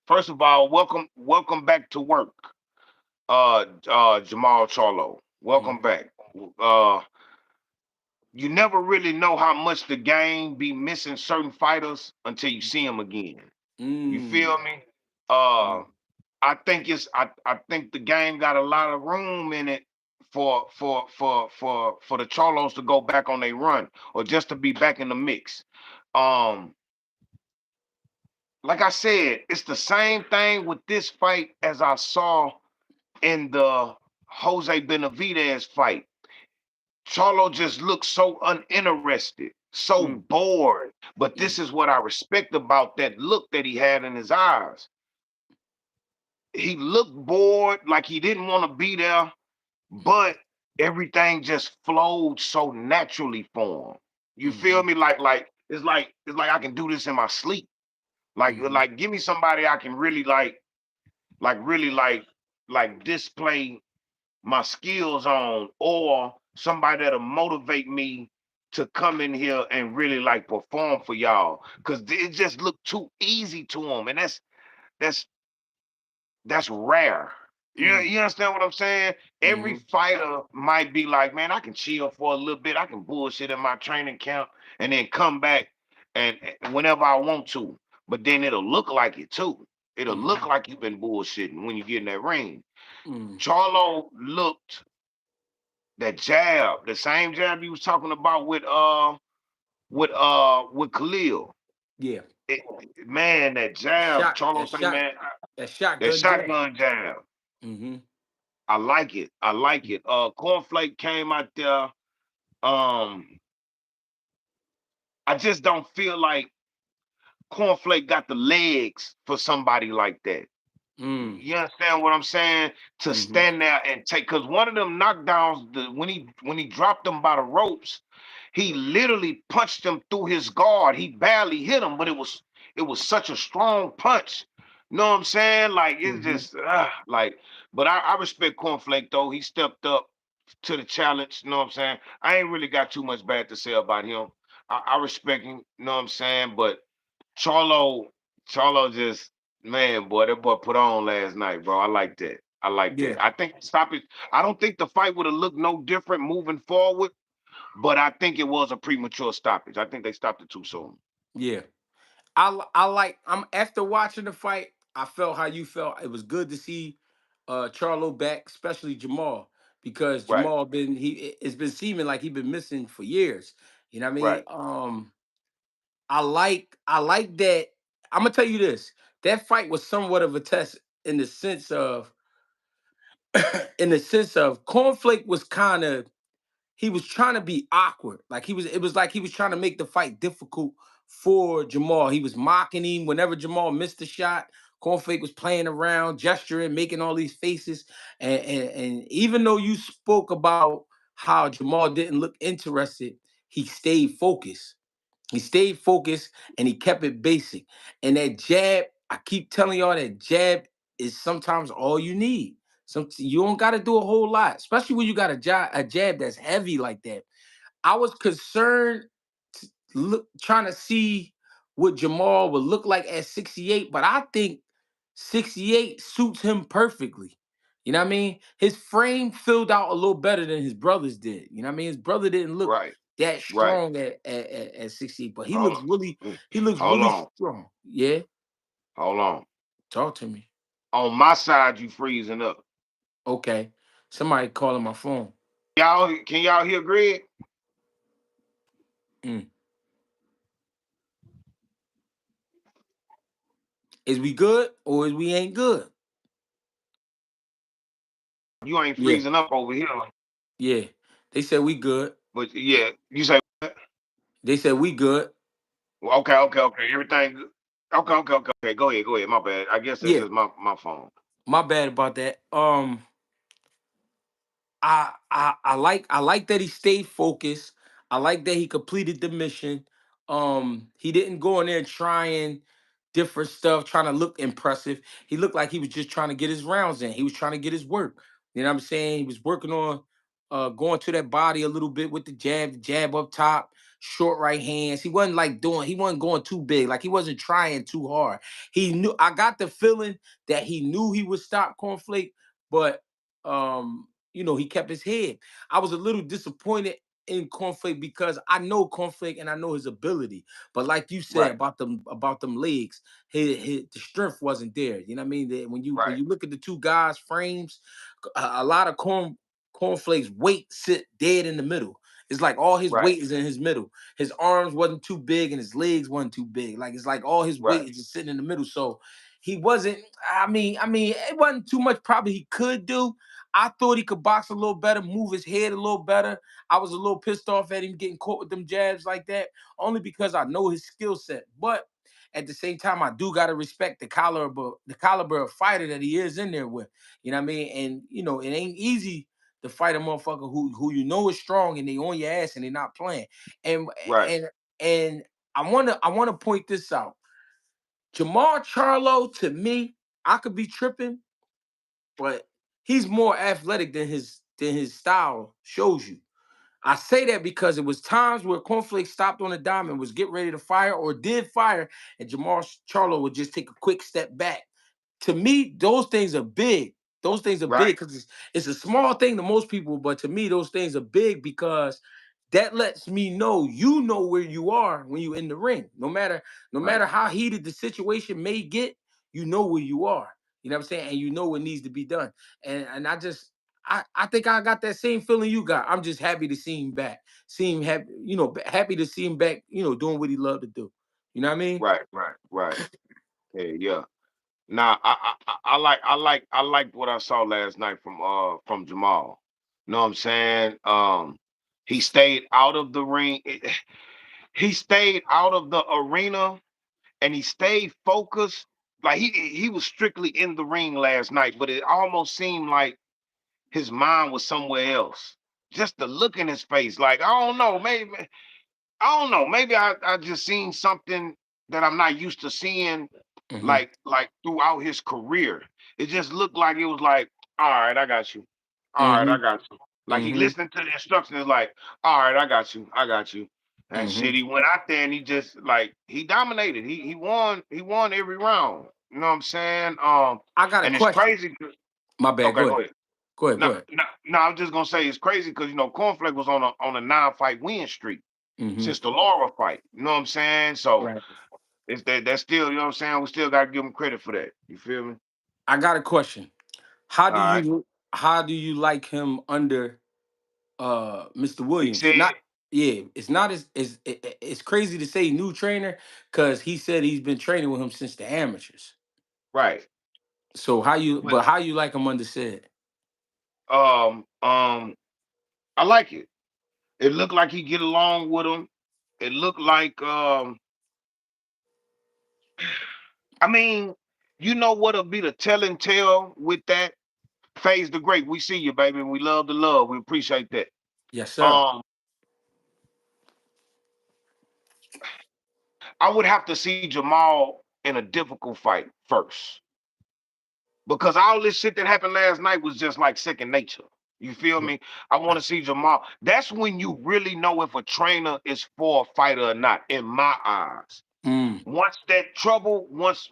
First of all, welcome back to work. Jamal Charlo. Welcome Mhm. back. Uh you never really know how much the game be missing certain fighters until you see them again. You Mm. feel me? Uh Mm. I think the game got a lot of room in it for the Charlos to go back on their run or just to be back in the mix. Um, like I said, it's the same thing with this fight as I saw in the Jose Benavidez fight. Charlo just looked so uninterested, so Mm. bored. But this Mm. is what I respect about that look that he had in his eyes. He looked bored, like he didn't want to be there, Mm. but everything just flowed so naturally for him. You feel Mhm. me? Like it's like I can do this in my sleep. Mhm. Like give me somebody I can really really like display my skills on, or somebody that'll motivate me to come in here and really like perform for y'all. Cause it just looked too easy to him. And that's that's rare. Mm. You understand what I'm saying? Every Mhm. fighter might be like, man, I can chill for a little bit. I can bullshit in my training camp and then come back and whenever I want to. But then it'll look like it too. It'll look Mhm. like you've been bullshitting when you get in that ring. Mm. Charlo looked that jab, the same jab he was talking about with Khalil. Yeah. It, man, that That jab, shot. Charlo That say, shot. man, That that shotgun jab. shotgun jab. Mhm. I like it. I like it. Cornflake came out there. Um, I just don't feel like Cornflake got the legs for somebody like that. Mm. You understand what I'm saying? To Mhm. stand there and take, because one of them knockdowns, when he dropped them by the ropes, he literally punched him through his guard. He barely hit him, but it was such a strong punch. You know what I'm saying? Like it's Mhm. just like. But I respect Cornflake though. He stepped up to the challenge. You know what I'm saying? I ain't really got too much bad to say about him. I respect him. You know what I'm saying? But Charlo, Charlo just man, boy, that boy put on last night, bro. I like that. I like that. Yeah. I think stop it. I don't think the fight would have looked no different moving forward, but I think it was a premature stoppage. I think they stopped it too soon. Yeah. I like. I'm after watching the fight. I felt how you felt. It was good to see Charlo back, especially Jamal, because Right, Jamal been it's been seeming like he been missing for years. You know what I mean? right. I like that. I'm gonna tell you this. That fight was somewhat of a test in the sense of Cornflake was kind of he was trying to be awkward. Like it was like he was trying to make the fight difficult for Jamal. He was mocking him whenever Jamal missed a shot. Cornflake was playing around, gesturing, making all these faces. And even though you spoke about how Jamal didn't look interested, he stayed focused. He stayed focused and he kept it basic. And that jab, I keep telling y'all that jab is sometimes all you need. You don't got to do a whole lot, especially when you got a jab that's heavy like that. I was concerned. trying to see what Jermall would look like at 68, but I think 68 suits him perfectly. You know what I mean? His frame filled out a little better than his brother's did. You know what I mean? His brother didn't look Right. that Right. strong at 68, but Hold on. he looks Hold really on. strong. Yeah. Hold on. Talk to me. On my side, you freezing up. Okay. Somebody calling my phone. Can y'all hear Greg? Mm. Is we good or is we ain't good? You ain't Yeah. freezing up over here. Yeah. They said we good. But yeah, you say They said we good. well, okay. Everything good. Okay. Go ahead. My bad. I guess that's Yeah. just my phone. My bad about that. I like that he stayed focused. I like that he completed the mission. He didn't go in there trying different stuff, trying to look impressive. He looked like he was just trying to get his rounds in. He was trying to get his work. You know what I'm saying? He was working on going to that body a little bit with the jab up top, short right hands. He wasn't going too big, like he wasn't trying too hard. He knew I got the feeling that he knew he would stop Cornflake, but he kept his head. I was a little disappointed in Cornflake because I know Cornflake and I know his ability. But like you said Right. about them legs, the strength wasn't there. You know what I mean? When Right. you look at the two guys' frames, a lot of Cornflake's weight sit dead in the middle. It's like all his Right. weight is in his middle. His arms wasn't too big and his legs wasn't too big. Like it's like all his Right. weight is just sitting in the middle. So he wasn't. I mean, it wasn't too much. Probably he could do. I thought he could box a little better, move his head a little better. I was a little pissed off at him getting caught with them jabs like that, only because I know his skill set. But at the same time, I do gotta respect the caliber of fighter that he is in there with. You know what I mean? And it ain't easy to fight a motherfucker who you know is strong and they on your ass and they not playing. And Right. and and I wanna point this out. Jermall Charlo, to me, I could be tripping, but he's more athletic than his style shows you. I say that because it was times where Cornflake stopped on a dime and was getting ready to fire or did fire, and Jermall Charlo would just take a quick step back. To me, those things are big. Those things are big Right. because it's a small thing to most people, but to me, those things are big because that lets me know you know where you are when you're in the ring. No matter Right. how heated the situation may get, you know where you are. You know what I'm saying? And you know what needs to be done. And I think I got that same feeling you got. I'm just happy to see him back. See him happy, happy to see him back, doing what he loved to do. You know what I mean? Right. Yeah. Now I liked what I saw last night from Jamal. You know what I'm saying? He stayed out of the ring. He stayed out of the arena and he stayed focused. Like he was strictly in the ring last night, but it almost seemed like his mind was somewhere else. Just the look in his face, like I don't know. Maybe I just seen something that I'm not used to seeing, Hmm. like throughout his career. It just looked like it was like, all right, I got you. All right, I Hmm. got you. Like he Hmm. listening to the instructions, like, all right, I got you. And Hmm. shit, he went out there and he just like he dominated. He won every round. You know what I'm saying? I got a And it's question. crazy. My bad. Okay, Go go ahead. ahead. Go ahead. Go No, ahead. no, no. I'm just gonna say it's crazy because Cornflake was on a 9 fight win streak Hmm. since the Laura fight. You know what I'm saying? So Right. it's that's still, you know what I'm saying? We still gotta give him credit for that. You feel me? I got a question. How All do right. you how do you like him under Mr. He Williams? said, Not Yeah, it's not it's crazy to say new trainer because he said he's been training with him since the amateurs. right. So But how you like him under said? um um I like it. It looked like he get along with him. It looked like I mean, you know what'll be the telling tale with that? Phase the Great. We see you, baby. We love the love. We appreciate that. Yes, sir. Um, I would have to see Jamal in a difficult fight first. Because all this shit that happened last night was just like second nature. You feel me? I want to see Jermall. That's when you really know if a trainer is for a fighter or not, in my eyes. Mm, Once that trouble, once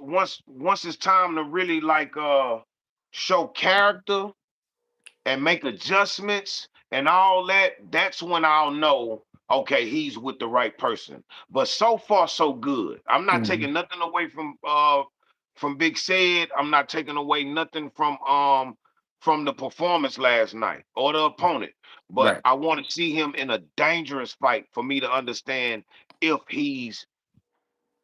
it's time to really like show character and make adjustments and all that, that's when I'll know, okay, he's with the right person. But so far, so good. I'm not mm-hmm. taking nothing away from Big Said. I'm not taking away nothing from the performance last night or the opponent. But Right, I want to see him in a dangerous fight for me to understand if he's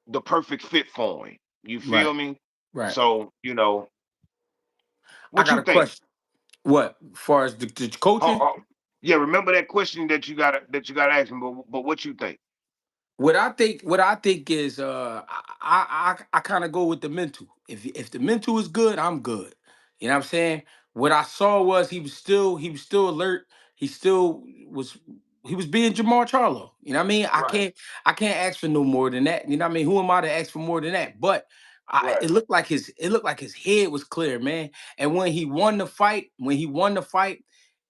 the perfect fit for him. You right, feel me? right. So, I what got you a think? question. What, as far as the Oh, coaching? oh, yeah, remember that question that you gotta ask me, but what you think? What I think is I kind of go with the mental. If the mental is good, I'm good. You know what I'm saying? What I saw was he was still alert. He still was he was being Jermall Charlo. You know what I mean? I Right, can't I can't ask for no more than that. You know what I mean? Who am I to ask for more than that? But right, it looked like his head was clear, man. And when he won the fight,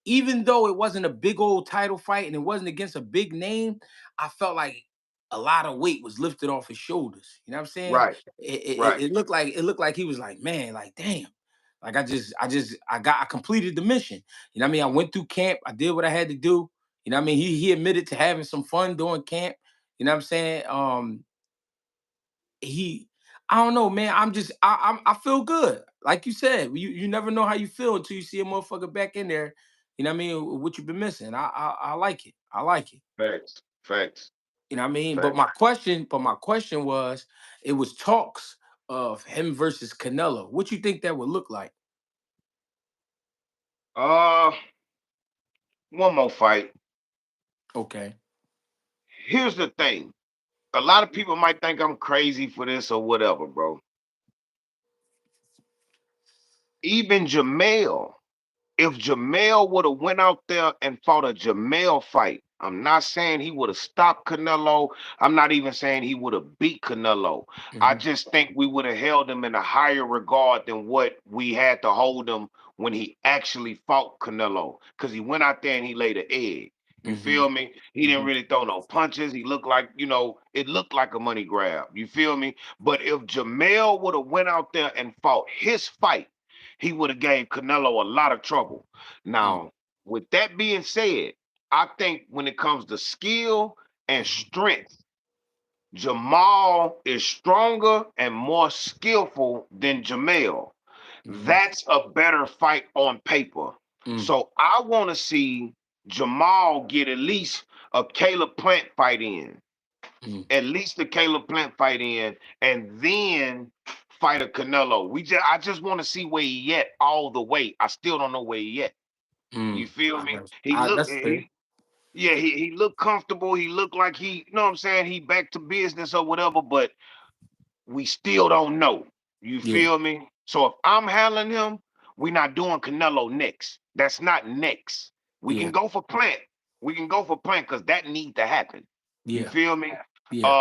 even though it wasn't a big old title fight and it wasn't against a big name, I felt like a lot of weight was lifted off his shoulders. You know what I'm saying? right, It, right. it, it looked like he was like, man, like damn. Like I completed the mission. You know what I mean? I went through camp, I did what I had to do. You know what I mean? He admitted to having some fun during camp. You know what I'm saying? He I don't know, man. I feel good. Like you said, you never know how you feel until you see a motherfucker back in there. You know what I mean? What you've been missing. I like it. I like it. Facts, facts, You know what I mean? But facts. my question was, it was talks of him versus Canelo. What you think that would look like? Uh, one more fight. Okay. Here's the thing. A lot of people might think I'm crazy for this or whatever, bro. Even Jamel, if Jamel would have went out there and fought a Jamel fight, I'm not saying he would have stopped Canelo. I'm not even saying he would have beat Canelo. I Hmm. just think we would have held him in a higher regard than what we had to hold him when he actually fought Canelo. Because he went out there and he laid an egg. You Hmm. feel me? He didn't Hmm. really throw no punches. He looked like, it looked like a money grab. You feel me? But if Jamel would have went out there and fought his fight, he would have gave Canelo a lot of trouble. Now, with that being said, I think when it comes to skill and strength, Jermall is stronger and more skillful than Jamel. Hmm. That's a better fight on paper. Hmm. So I want to see Jermall get at least a Caleb Plant fight in, Hmm. at least the Caleb Plant fight in, and then fight a Canelo. I just want to see where he at all the way. I still don't know where he at. Hmm. You feel I me? got He looked That's fair. yeah, he looked comfortable. He looked like you know what I'm saying, he back to business or whatever, but we still don't know. You Yeah. feel me? So if I'm handling him, we not doing Canelo next. That's not next. We can Yeah. go for Plant. We can go for Plant because that needs to happen. You Yeah. feel me? Yeah.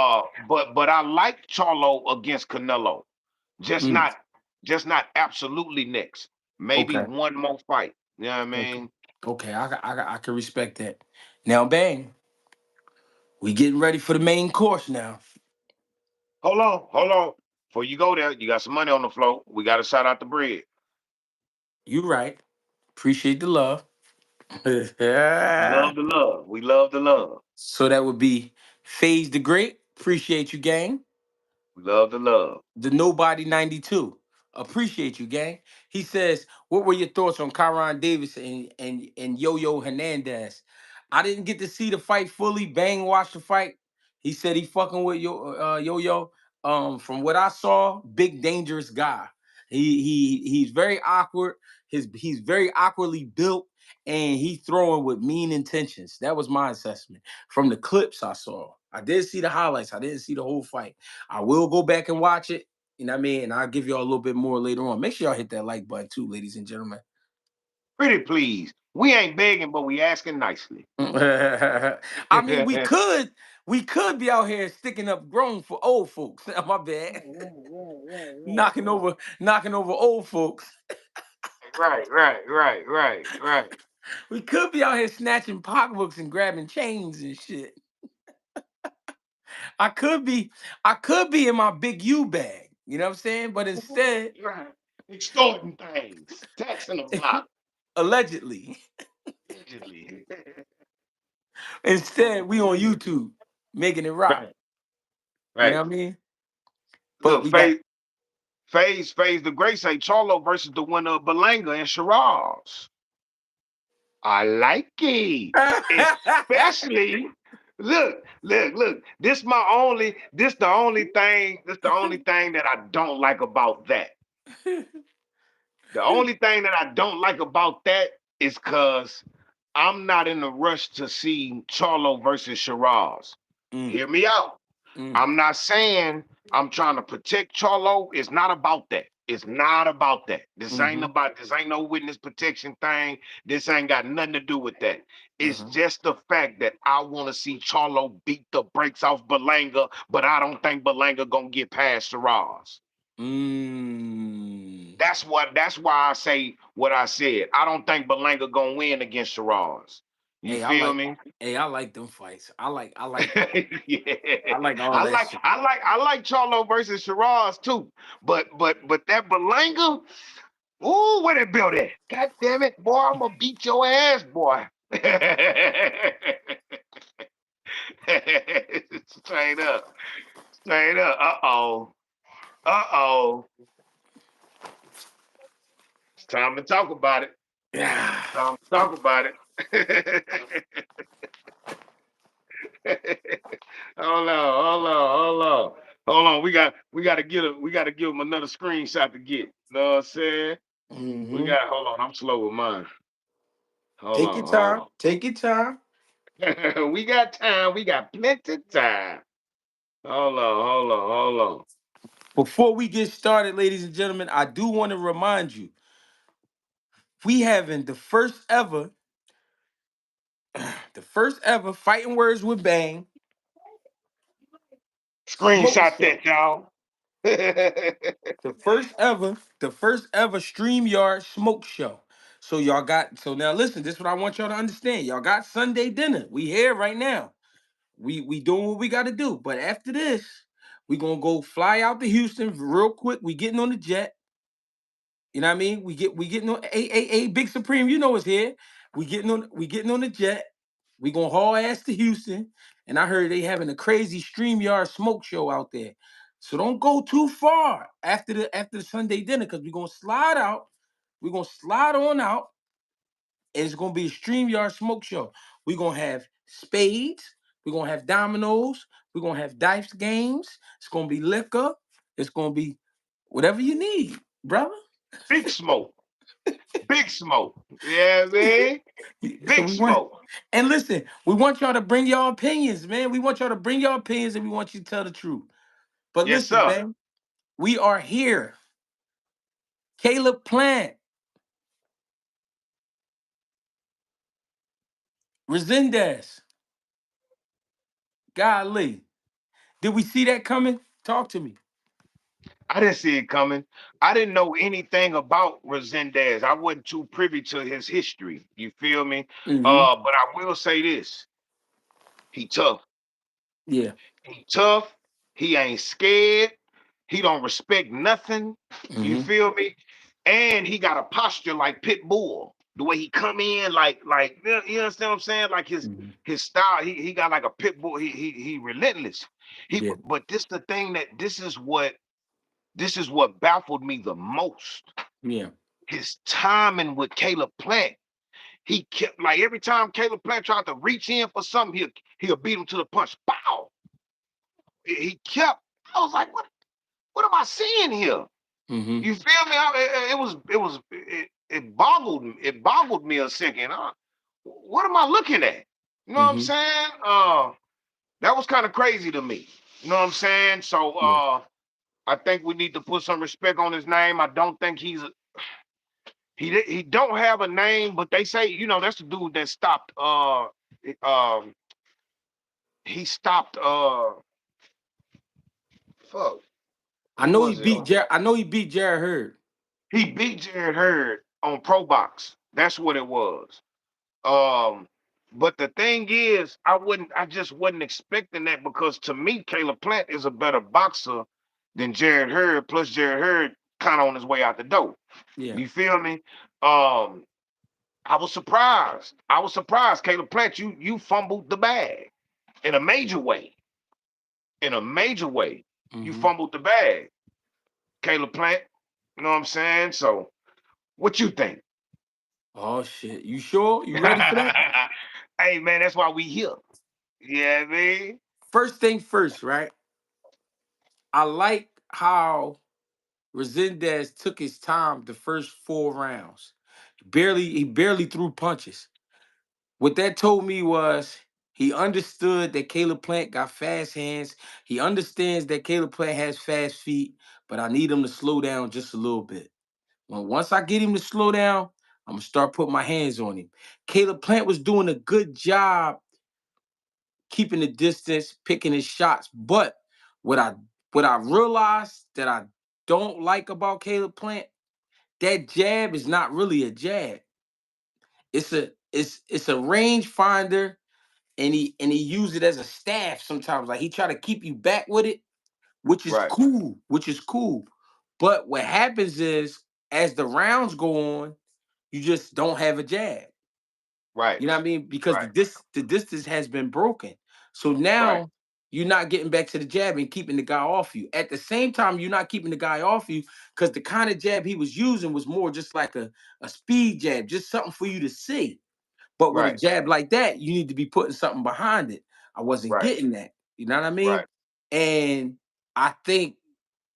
But I like Charlo against Canelo. Just Mm. not just not absolutely next. Maybe Okay. one more fight. You know what I Okay. mean? Okay. I can respect that. Now, bang. We getting ready for the main course now. Hold on, hold on. Before you go there, you got some money on the floor. We got to shout out the bread. You right. Appreciate the love. We love the love. We love the love. So that would be Phase the Great. Appreciate you, gang. We love the love. The Nobody 92. Appreciate you, gang. He says, what were your thoughts on Kyron Davis and Yo-Yo Hernandez? I didn't get to see the fight fully. Bang watched the fight. He said he fucking with Yo-Yo. From what I saw, big dangerous guy. He's very awkward. He's very awkwardly built, and he throwing with mean intentions. That was my assessment from the clips I saw. I did see the highlights. I didn't see the whole fight. I will go back and watch it. You know what I mean? And I'll give y'all a little bit more later on. Make sure y'all hit that like button too, ladies and gentlemen. Pretty please. We ain't begging, but we asking nicely. I mean, we could be out here sticking up grown for old folks. My bad. knocking over old folks. Right, right, right, right, right. We could be out here snatching pocketbooks and grabbing chains and shit. I could be, I could be in my big U bag. You know what I'm saying? But instead, Right. Extorting things, taxing the block, allegedly, allegedly. instead we on YouTube making it rock. Right, You know right. what I mean? But Look, we got. Phase the Great say Charlo versus the winner of Belanga and Shiraz. I like it. Especially, look. This the only thing that I don't like about that. The only thing that I don't like about that is because I'm not in a rush to see Charlo versus Shiraz. Mm, Hear me out. mm, I'm not saying I'm trying to protect Charlo. It's not about that. It's not about that. mm-hmm, This ain't no witness protection thing. This ain't got nothing to do with that. It's uh-huh. just the fact that I want to see Charlo beat the brakes off Belanga, but I don't think Belanga gonna get past Shiraz. Mm. That's why I say what I said. I don't think Belanga gonna win against Shiraz. You Hey, feel me? I like them fights. Yeah. I like all that shit. I like Charlo versus Shiraz too. But that Belanga, ooh, where that belt at? God damn it, boy, I'm gonna beat your ass, boy. Straight up. Straight up. Uh-oh. Uh-oh. It's time to talk about it. Yeah. Time to talk about it. Hold on. We gotta give him another screenshot to get. Know what I'm saying? Mm-hmm. Hold on, I'm slow with mine. Take your time. Hold Take your time. on. We got time. We got plenty of time. Hold on. Before we get started, ladies and gentlemen, I do want to remind you we having the first ever Fighting Words with Bang smoke Screenshot show. that, y'all. The first ever StreamYard smoke show. So y'all got so now listen, this is what I want y'all to understand. Y'all got Sunday dinner. We here right now. We doing what we gotta do. But after this, we gonna go fly out to Houston real quick. We getting on the jet. You know what I mean? We getting on a Big Supreme, you know it's here. We getting on the jet. We gonna haul ass to Houston. And I heard they having a crazy StreamYard smoke show out there. So don't go too far after the Sunday dinner, because we're gonna slide out. We're gonna slide on out, and it's gonna be a StreamYard smoke show. We're gonna have spades, we're gonna have dominoes, we're gonna have dice games, it's gonna be liquor, it's gonna be whatever you need, brother. Big smoke. Big smoke. Yeah, man. So Big we want, smoke. and listen, we want y'all to bring your opinions, man. We want y'all to bring your opinions, and we want you to tell the truth. But Yes, listen, sir. man, we are here. Caleb Plant, Resendez, golly, did we see that coming? Talk to me. I didn't see it coming. I didn't know anything about Resendez. I wasn't too privy to his history. You feel me? Mm-hmm. But I will say this: he tough. Yeah. He tough. He ain't scared. He don't respect nothing. You Mm-hmm. feel me? And he got a posture like Pit Bull. The way he come in, you understand what I'm saying? Like Mm-hmm. his style. He got like a pit bull. He relentless. He Yeah. but this is what baffled me the most. Yeah. His timing with Caleb Plant. He kept like every time Caleb Plant tried to reach in for something, he'll beat him to the punch. Pow! He kept. I was like, what am I seeing here? Mm-hmm. You feel me? It boggled me a second. What am I looking at? You know what I'm Mm-hmm. saying? That was kind of crazy to me. You know what I'm saying? So Yeah. I think we need to put some respect on his name. I don't think he don't have a name, but they say, that's the dude that stopped um he stopped fuck, who was it? I know he beat Jared Hurd. He beat Jared Hurd on Pro Box. That's what it was. Um, but the thing is, I just wasn't expecting that because to me, Caleb Plant is a better boxer than Jared Hurd. Plus, Jared Hurd kind of on his way out the door. Yeah. You feel me? Um, I was surprised. I was surprised, Caleb Plant. You fumbled the bag in a major way. In a major way, you Mm-hmm. fumbled the bag, Caleb Plant. You know what I'm saying? So, what you think? Oh shit. You sure? You ready for that? Hey man, that's why we here. Yeah, man. First thing first, right? I like how Resendez took his time the first 4 rounds. He barely threw punches. What that told me was he understood that Caleb Plant got fast hands. He understands that Caleb Plant has fast feet, but I need him to slow down just a little bit. Once I get him to slow down, I'm gonna start putting my hands on him. Caleb Plant was doing a good job keeping the distance, picking his shots. But what I what I realized that I don't like about Caleb Plant, that jab is not really a jab. It's a range finder, and he used it as a staff sometimes. Like he try to keep you back with it, which is Right, cool, which is cool. But what happens is as the rounds go on, you just don't have a jab. right, You know what I mean? Because right, the distance has been broken. So right, now you're not getting back to the jab and keeping the guy off you. At the same time, you're not keeping the guy off you because the kind of jab he was using was more just like a speed jab, just something for you to see. But with a right, jab like that, you need to be putting something behind it. I wasn't right, getting that. You know what I mean? right, And I think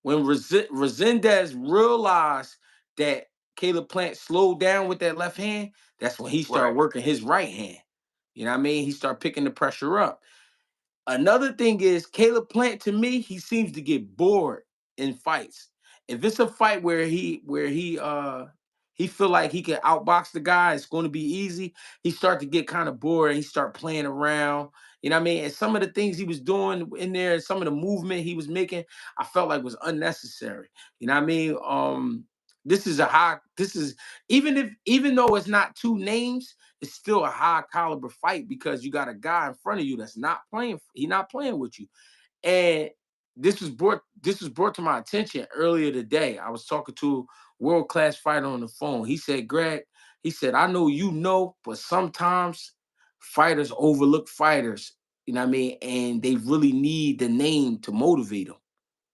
when Resendez realized that Caleb Plant slowed down with that left hand, that's when he started right, working his right hand. You know what I mean? He started picking the pressure up. Another thing is Caleb Plant to me, he seems to get bored in fights. If it's a fight where he feel like he can outbox the guy, it's going to be easy. He start to get kind of bored and he start playing around. You know what I mean? And some of the things he was doing in there, some of the movement he was making, I felt like was unnecessary. You know what I mean? This is even though it's not two names, it's still a high caliber fight because you got a guy in front of you that's not playing. He's not playing with you. And this was brought to my attention earlier today. I was talking to a world class fighter on the phone. He said, Greg, he said, I know you know, but sometimes fighters overlook fighters. You know what I mean? And they really need the name to motivate them.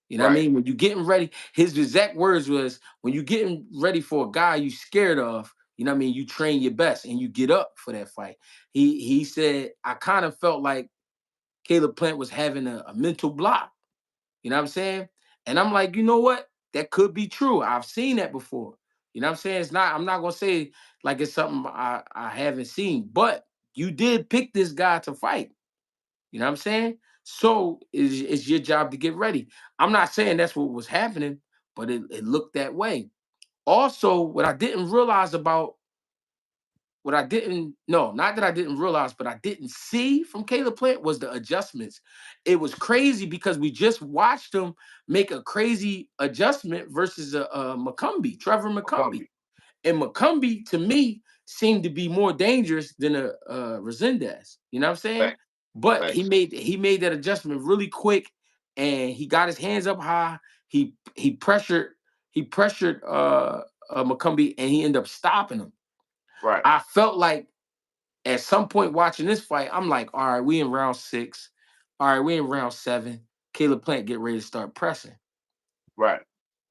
You know what I right, mean? When you're getting ready, his exact words was, when you're getting ready for a guy you scared of, you know what I mean? You train your best and you get up for that fight. He said, I kind of felt like Caleb Plant was having a mental block. You know what I'm saying? And I'm like, you know what? That could be true. I've seen that before. You know what I'm saying? I'm not gonna say like it's something I haven't seen, but you did pick this guy to fight. You know what I'm saying? So it's your job to get ready. I'm not saying that's what was happening, but it looked that way. Also, what I didn't realize about what I didn't no, not that I didn't realize, but I didn't see from Caleb Plant was the adjustments. It was crazy because we just watched him make a crazy adjustment versus a McCumbee, Trevor McCumbee. McCombie. And McCumbee, to me, seemed to be more dangerous than a Resendez. You know what I'm saying? Fact, But he facts. made he made that adjustment really quick, and he got his hands up high. He pressured McCumbee, and he ended up stopping him. Right, I felt like at some point watching this fight, I'm like, all right, we in round 6. All right, we in round 7. Caleb Plant get ready to start pressing, right,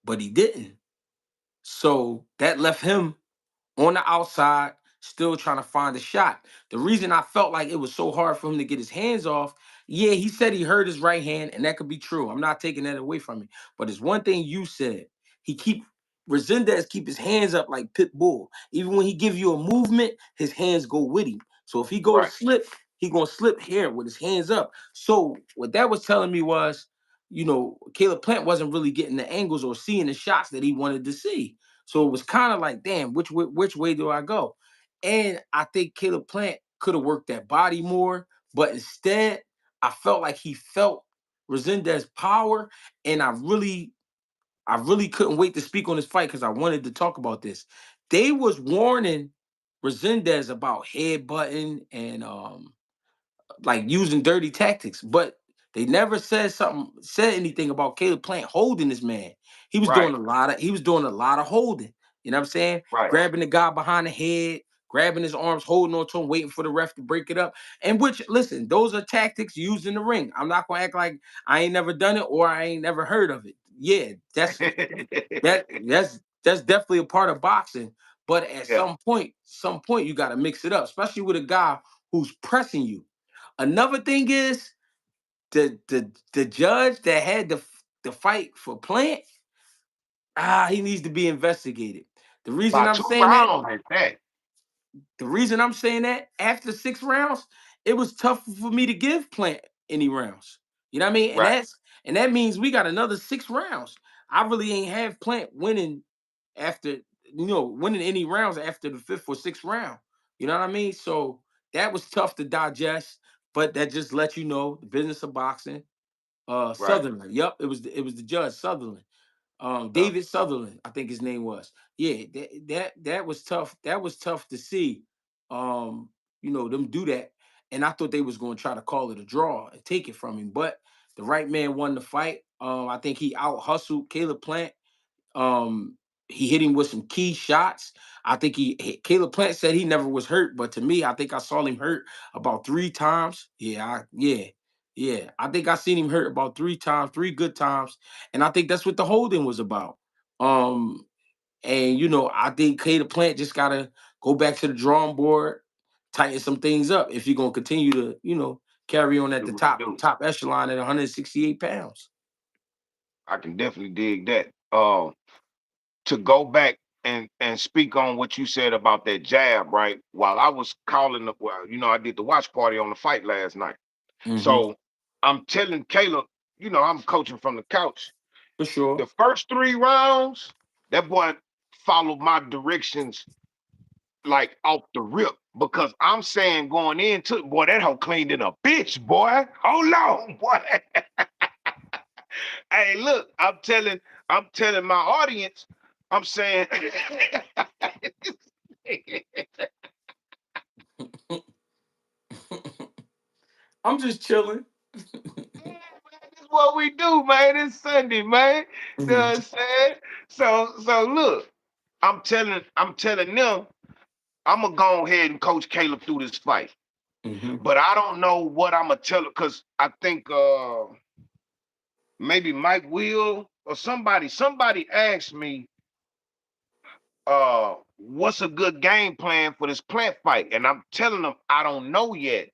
but he didn't. So that left him on the outside, still trying to find a shot. The reason I felt like it was so hard for him to get his hands off, yeah, he said he hurt his right hand, and that could be true. I'm not taking that away from him. But it's one thing you said. He keep Resendez keep his hands up like pit bull. Even when he give you a movement, his hands go with him. So if he go to right, slip, he gonna slip here with his hands up. So what that was telling me was, Caleb Plant wasn't really getting the angles or seeing the shots that he wanted to see. So it was kind of like, damn, which way do I go? And I think Caleb Plant could have worked that body more, but instead, I felt like he felt Resendez's power, and I really couldn't wait to speak on this fight because I wanted to talk about this. They was warning Resendez about headbutting and like using dirty tactics, but they never said anything about Caleb Plant holding this man. Right, He was doing a lot of holding. You know what I'm saying? right. Grabbing the guy behind the head, grabbing his arms, holding on to him, waiting for the ref to break it up. And which, listen, those are tactics used in the ring. I'm not gonna act like I ain't never done it or I ain't never heard of it. Yeah, that's definitely a part of boxing. But at Yeah. some point, you got to mix it up, especially with a guy who's pressing you. Another thing is the judge that had the fight for Plant. He needs to be investigated. The reason By I'm two saying that rounds like that. the reason I'm saying that after 6 rounds, it was tough for me to give Plant any rounds. You know what I mean? Right, And that means we got another 6 rounds. I really ain't have Plant winning after winning any rounds after the fifth or sixth round. You know what I mean? So that was tough to digest, but that just lets you know the business of boxing. right. Sutherland. Yep, it was the judge Sutherland. Yeah. David Sutherland, I think his name was. Yeah, that was tough. That was tough to see. Them do that. And I thought they was going to try to call it a draw and take it from him, but the right man won the fight. I think he out hustled Caleb Plant. Um, he hit him with some key shots. I think Caleb Plant said he never was hurt, but to me, I think I saw him hurt about 3 times. Yeah. I think I seen him hurt about 3 times, 3 good times, and I think that's what the holding was about. Um, and I think Caleb Plant just gotta go back to the drawing board, tighten some things up if you're gonna continue to, carry on at Do the what you top do. top echelon at 168 pounds. I can definitely dig that. To go back and speak on what you said about that jab, right? While I was calling I did the watch party on the fight last night. Hmm. So I'm telling Caleb, I'm coaching from the couch. For sure. The first 3 rounds, that boy followed my directions like off the rip because I'm saying going into it, boy, that hoe cleaned in a bitch, boy. Hold on, boy. Hey, look, I'm telling my audience, I'm saying I'm just chilling. this is what we do, man. It's Sunday, man. You know Hmm. what I'm saying? So look, I'm telling them, I'm gonna go ahead and coach Caleb through this fight. Hmm. But I don't know what I'm gonna tell her because I think maybe Mike Will or somebody asked me what's a good game plan for this Plant fight, and I'm telling them I don't know yet.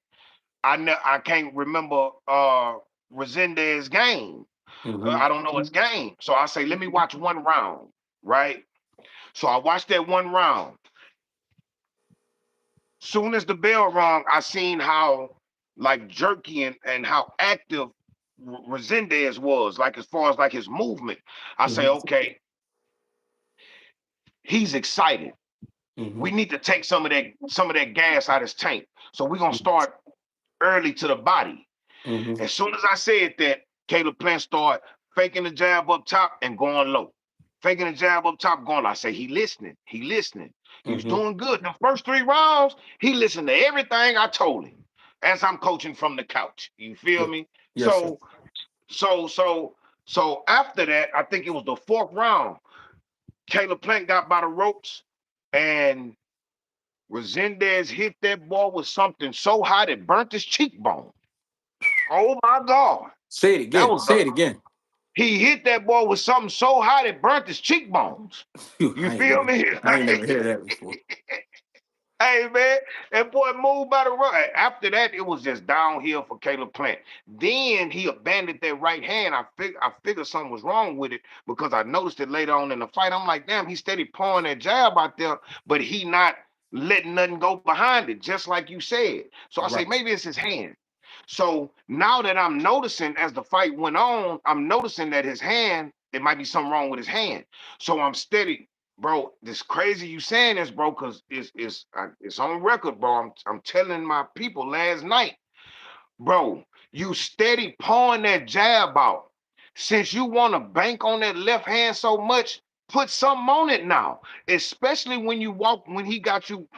I can't remember Resendez game. Hmm. I don't know his game. So I say, let me watch 1 round, right? So I watched that 1 round. Soon as the bell rung, I seen how like jerky and how active Resendez was, like as far as like his movement. I say, Hmm. okay, he's excited. We Hmm. need to take some of that gas out of his tank. So we're gonna start early to the body. Hmm. As soon as I said that, Caleb Plant started faking the jab up top and going low. Faking the jab up top, going low. I say, he listening. He listening. He was Hmm. doing good. The first 3 rounds, he listened to everything I told him as I'm coaching from the couch. You feel Yeah. me? Yes, sir. So after that, I think it was the 4th round. Caleb Plant got by the ropes and Resendez hit that ball with something so hot it burnt his cheekbone. Oh my God. Say it That again. was Say it again. he hit that ball with something so hot it burnt his cheekbones. Phew, You feel me? I ain't never heard that before. Hey man, that boy moved by the run. After that, it was just downhill for Caleb Plant. Then he abandoned that right hand. I figured something was wrong with it because I noticed it later on in the fight. I'm like, damn, he steady pouring that jab out there, but he not letting nothing go behind it, just like you said. So I say Right. maybe it's his hand. So now that I'm noticing as the fight went on, I'm noticing that his hand, there might be something wrong with his hand. So I'm steady, bro. This crazy you saying this, bro, because it's on record, bro. I'm telling my people last night, bro. You steady pouring that jab out. Since you want to bank on that left hand so much, put something on it now, especially when you walk, when he got you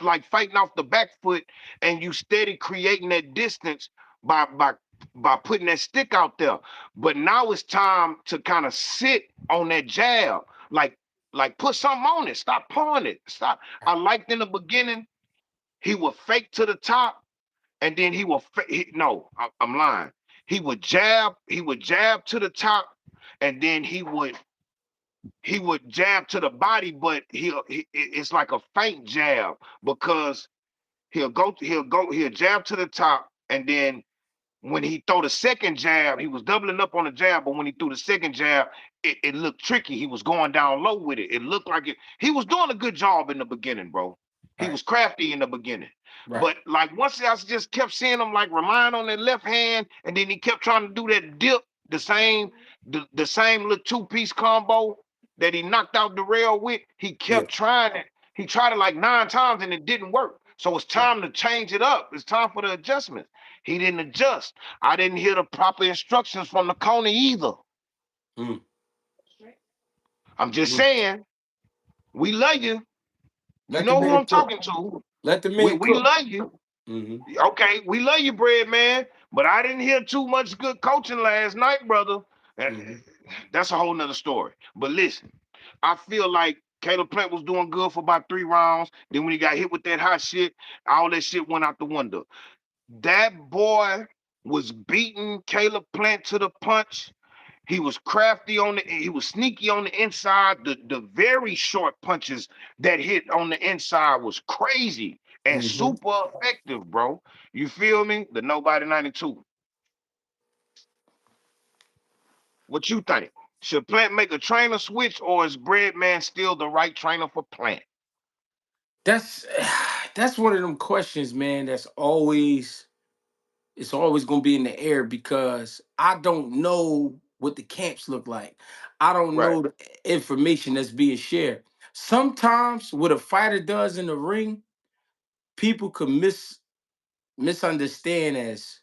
like fighting off the back foot and you steady creating that distance by by by putting that stick out there. But now it's time to kind of sit on that jab, like put something on it. Stop pawing it. Stop. I liked in the beginning he would fake to the top, and then he will. No, I'm lying. He would jab. He would jab to the top, and then he would jab to the body, but it's like a faint jab because he'll jab to the top, and then when he throw the second jab, he was doubling up on the jab, but when he threw the second jab, it looked tricky. He was going down low with it. It looked like it. He was doing a good job in the beginning, bro. He Right. was crafty in the beginning. Right. But like once I just kept seeing him like relying on that left hand, and then he kept trying to do that dip, the same little two-piece combo that he knocked out the rail with. He Yeah. kept trying it. He tried it like 9 times and it didn't work. So it's Right. time to change it up. It's time for the adjustment. He didn't adjust. I didn't hear the proper instructions from the corner either. Mm. I'm just Mm. saying, we love you. You Let the know who man I'm cook. talking to. Let the We man we cook. love you. Mm-hmm. Okay, we love you, bread man. But I didn't hear too much good coaching last night, brother. Eh, Mm-hmm. That's a whole nother story. But listen, I feel like Caleb Plant was doing good for about 3 rounds. Then when he got hit with that hot shit, all that shit went out the window. That boy was beating Caleb Plant to the punch. He was crafty he was sneaky on the inside. The very short punches that hit on the inside was crazy and Mm-hmm. super effective, bro. You feel me? The Nobody 92. What you think? Should Plant make a trainer switch, or is Breadman still the right trainer for Plant? That's that's one of them questions, man. It's always gonna be in the air because I don't know what the camps look like. I don't Right, know the information that's being shared. Sometimes what a fighter does in the ring, people could misunderstand as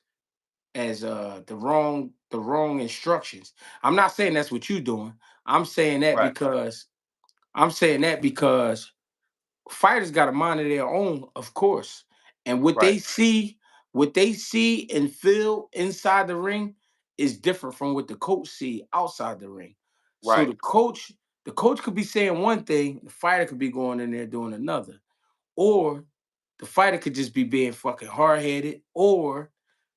the wrong instructions. I'm not saying that's what you're doing. I'm saying that right, because I'm saying that because fighters got a mind of their own, of course. And right, what they see and feel inside the ring is different from what the coach see outside the ring. So right, the coach could be saying one thing, the fighter could be going in there doing another. Or the fighter could just be being fucking hard-headed, or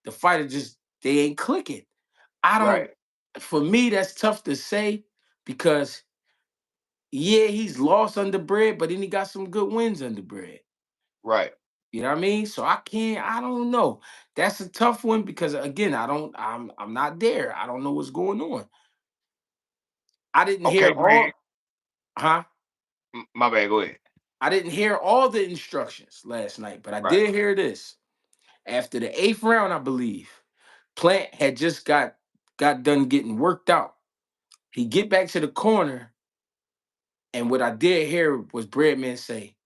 the fighter just they ain't clicking. I don't right, For me, that's tough to say because yeah, he's lost under bread, but then he got some good wins under bread. right. You know what I mean? So I don't know. That's a tough one because again, I'm not there. I don't know what's going on. I didn't hear Okay, Brad. all huh? My bad. Go ahead. I didn't hear all the instructions last night, but I Right, did hear this. After the eighth round, I believe, Plant had just got done getting worked out. He get back to the corner, and what I did hear was Breadman say,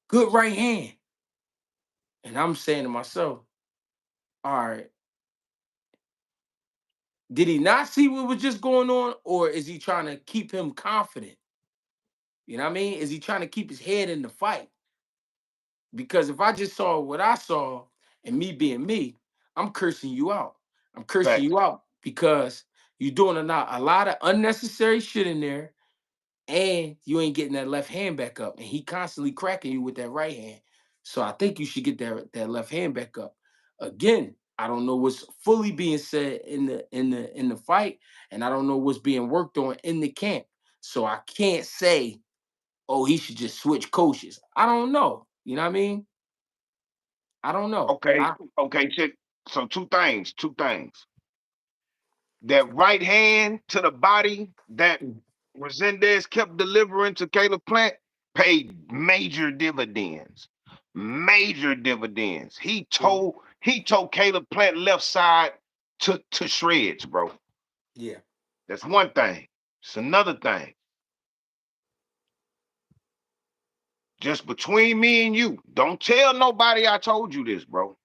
"Good right hand." And I'm saying to myself, all right, did he not see what was just going on, or is he trying to keep him confident? You know what I mean? Is he trying to keep his head in the fight? Because if I just saw what I saw and me being me, I'm cursing you out. I'm cursing facts. you out because you're doing a lot of unnecessary shit in there, and you ain't getting that left hand back up. And he constantly cracking you with that right hand. So I think you should get that left hand back up. Again, I don't know what's fully being said in the fight, and I don't know what's being worked on in the camp. So I can't say, oh, he should just switch coaches. I don't know. You know what I mean? I don't know. Okay, okay, check. So two things. That right hand to the body that Resendez kept delivering to Caleb Plant paid major dividends. Major dividends. He told Caleb Plant left side to shreds, bro. Yeah. That's one thing. It's another thing. Just between me and you. Don't tell nobody I told you this, bro.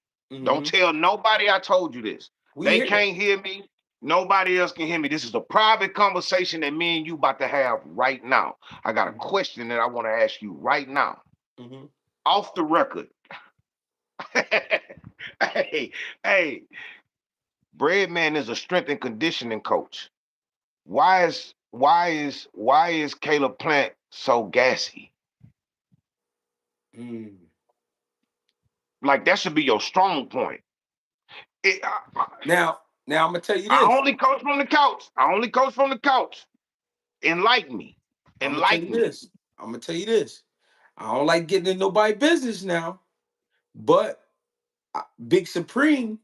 Don't Hmm. tell nobody I told you this. We They hear that. can't hear me. Nobody else can hear me. This is a private conversation that me and you about to have right now. I got a question that I want to ask you right now. Mm-hmm. Off the record. hey, hey, Breadman is a strength and conditioning coach. Why is Caleb Plant so gassy? Mm. Like that should be your strong point. It, Now, I'm gonna tell you I this. only coach from the couch. I only coach from the couch. Enlighten me. I'm gonna tell you Enlighten me. this. I'm gonna tell you this. I don't like getting in nobody's business now, but Big Supreme,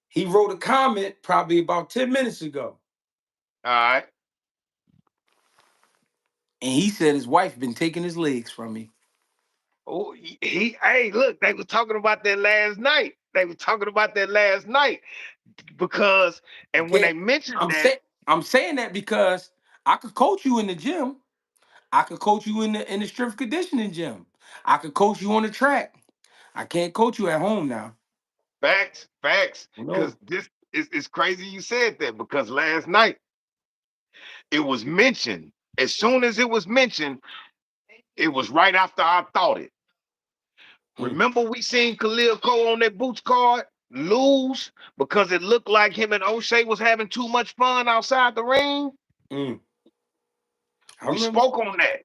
he wrote a comment probably about 10 minutes ago. All right. And he said his wife been taking his legs from me. Oh, hey, look, they were talking about that last night. They were talking about that last night because, and when they Okay. mentioned I'm that, saying that because I could coach you in the gym. I could coach you in the strength conditioning gym. I could coach you on the track. I can't coach you at home now. facts, because No. this is crazy you said that because last night it was mentioned. As soon as it was mentioned, it was right after I thought it. Mm, Remember we seen Khalil Coe on that boots card lose because it looked like him and O'Shea was having too much fun outside the ring? mm. I We remember. spoke on that.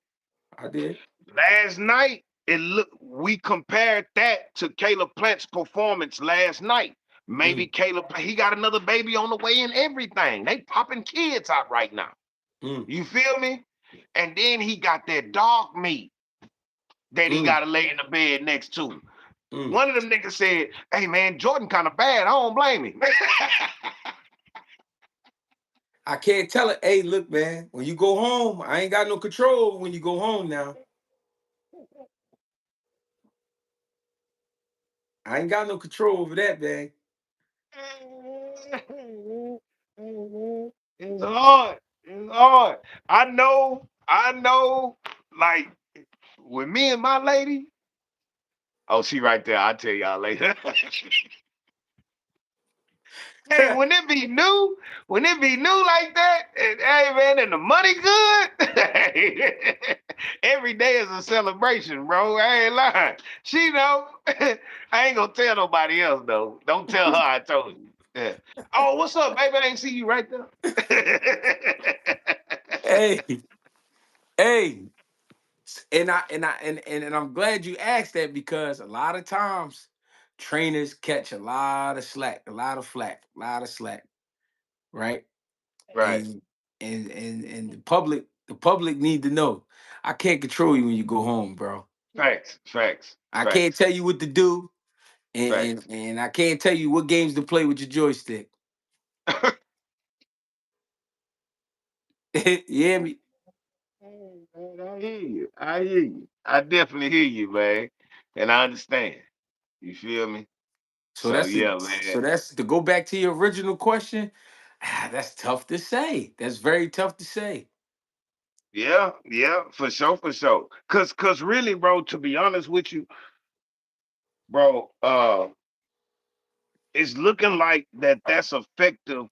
I did. Last night, we compared that to Caleb Plant's performance last night. Maybe Mm, Caleb, he got another baby on the way and everything. They popping kids out right now. mm, You feel me? And then he got that dog meat that he mm, got to lay in the bed next to. mm. One of them niggas said, "Hey man, Jordan kind of bad. I don't blame him." I can't tell it. Hey, look, man. When you go home, I ain't got no control when you go home now. I ain't got no control over that, man. It's hard. It's hard. I know. Like with me and my lady. Oh, she right there. I'll tell y'all later. Hey, when it be new like that, and, hey man, and the money good, every day is a celebration, bro. I ain't lying. She know. I ain't gonna tell nobody else though. Don't tell her I told you. Yeah. Oh, what's up, baby? I ain't see you right there. Hey, hey. And I'm glad you asked that because a lot of times trainers catch a lot of slack, a lot of flack, a lot of slack, right? Right. And and the public need to know. I can't control you when you go home, bro. Facts. Facts. I can't Facts. tell you what to do, and Facts. I can't tell you what games to play with your joystick. You hear me? I hear you. I hear you. I definitely hear you, man. And I understand. You feel me? So So that's it. yeah, So man. that's to go back to your original question. That's tough to say. That's very tough to say. Yeah, for sure, for sure. Cause really, bro, to be honest with you, bro, it's looking like that's effective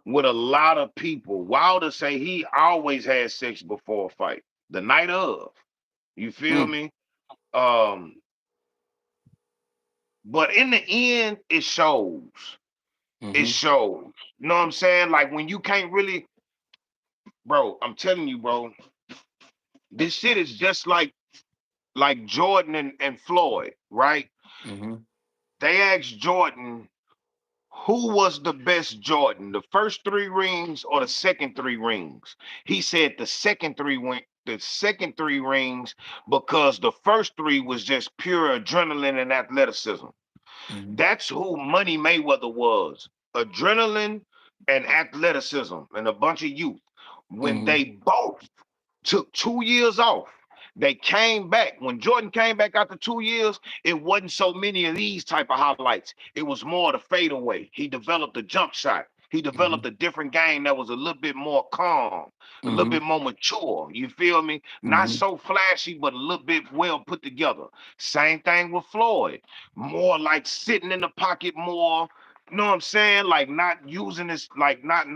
with a lot of people. Wilder say he always had sex before a fight, the night of. You feel Mm, me? Um, but in the end, it shows. It hmm shows. You know what I'm saying? Like when you can't really, bro, I'm telling you, bro, this shit is just like Jordan and Floyd, right? hmm They asked Jordan who was the best Jordan, the first three rings or the second three rings? He said the second three rings because the first three was just pure adrenaline and athleticism. hmm That's who Money Mayweather was. Adrenaline and athleticism and a bunch of youth. When hmm they both took 2 years off, they came back. When Jordan came back after 2 years, it wasn't so many of these type of highlights. It was more the fadeaway. He developed a jump shot. He developed hmm a different game that was a little bit more calm, a little hmm bit more mature. You feel me? Not hmm so flashy, but a little bit well put together. Same thing with Floyd. More like sitting in the pocket more, You know what I'm saying? Like not using this, like not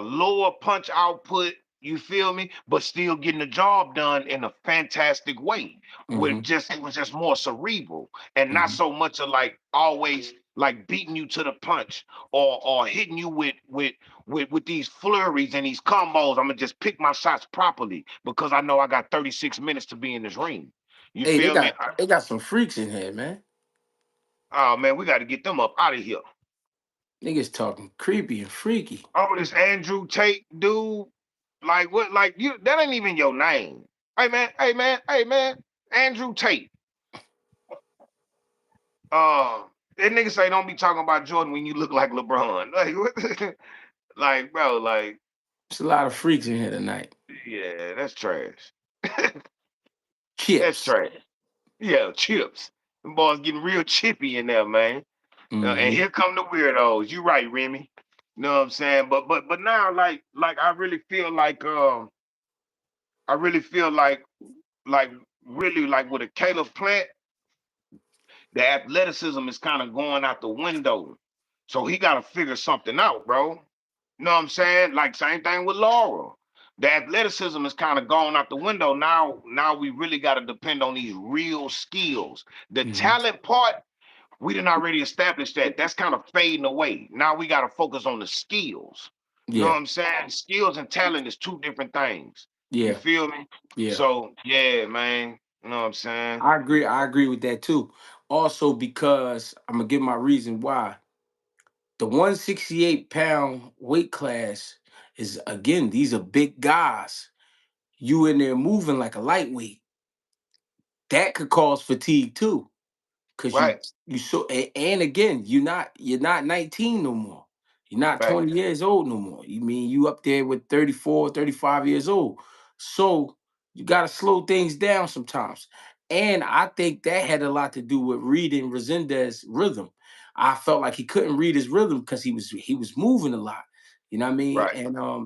lower punch output. You feel me? But still getting the job done in a fantastic way. With Mm-hmm. just it was just more cerebral and not Mm-hmm. so much of like always like beating you to the punch or hitting you with these flurries and these combos. I'm gonna just pick my shots properly because I know I got 36 minutes to be in this ring. You Hey, feel me? they got some freaks in here, man. Oh man, we got to get them up out of here. Niggas talking creepy and freaky. Oh, this Andrew Tate dude, like what? Like you? That ain't even your name. Hey man, hey man, hey man, Andrew Tate. That nigga say don't be talking about Jordan when you look like LeBron. Like what? Like bro, like There's a lot of freaks in here tonight. yeah, that's trash. That's Chips. trash. Yeah, chips. Them boys getting real chippy in there, man. And Mm-hmm. here come the weirdos. You right, Remy. You know what I'm saying? But now like I really feel like really like with a Caleb Plant, the athleticism is kind of going out the window. So he got to figure something out, bro. You know what I'm saying? Like same thing with Laura. The athleticism is kind of gone out the window. Now we really got to depend on these real skills. The Mm-hmm. talent part, we didn't already establish that. That's kind of fading away. Now we got to focus on the skills. You know Yeah. what I'm saying? Skills and talent is two different things. You Yeah. feel me? Yeah. So yeah, man. You know what I'm saying? I agree. I agree with that too. Also, because I'm gonna give my reason why. The 168-pound weight class is again, these are big guys. You in there moving like a lightweight. That could cause fatigue too. Cause Right, you so and again, you're not 19 no more. You're not right, 20 years old no more. You mean you up there with 34, 35 years old. So you gotta slow things down sometimes. And I think that had a lot to do with reading Resendez rhythm. I felt like he couldn't read his rhythm because he was moving a lot. You know what I mean? right,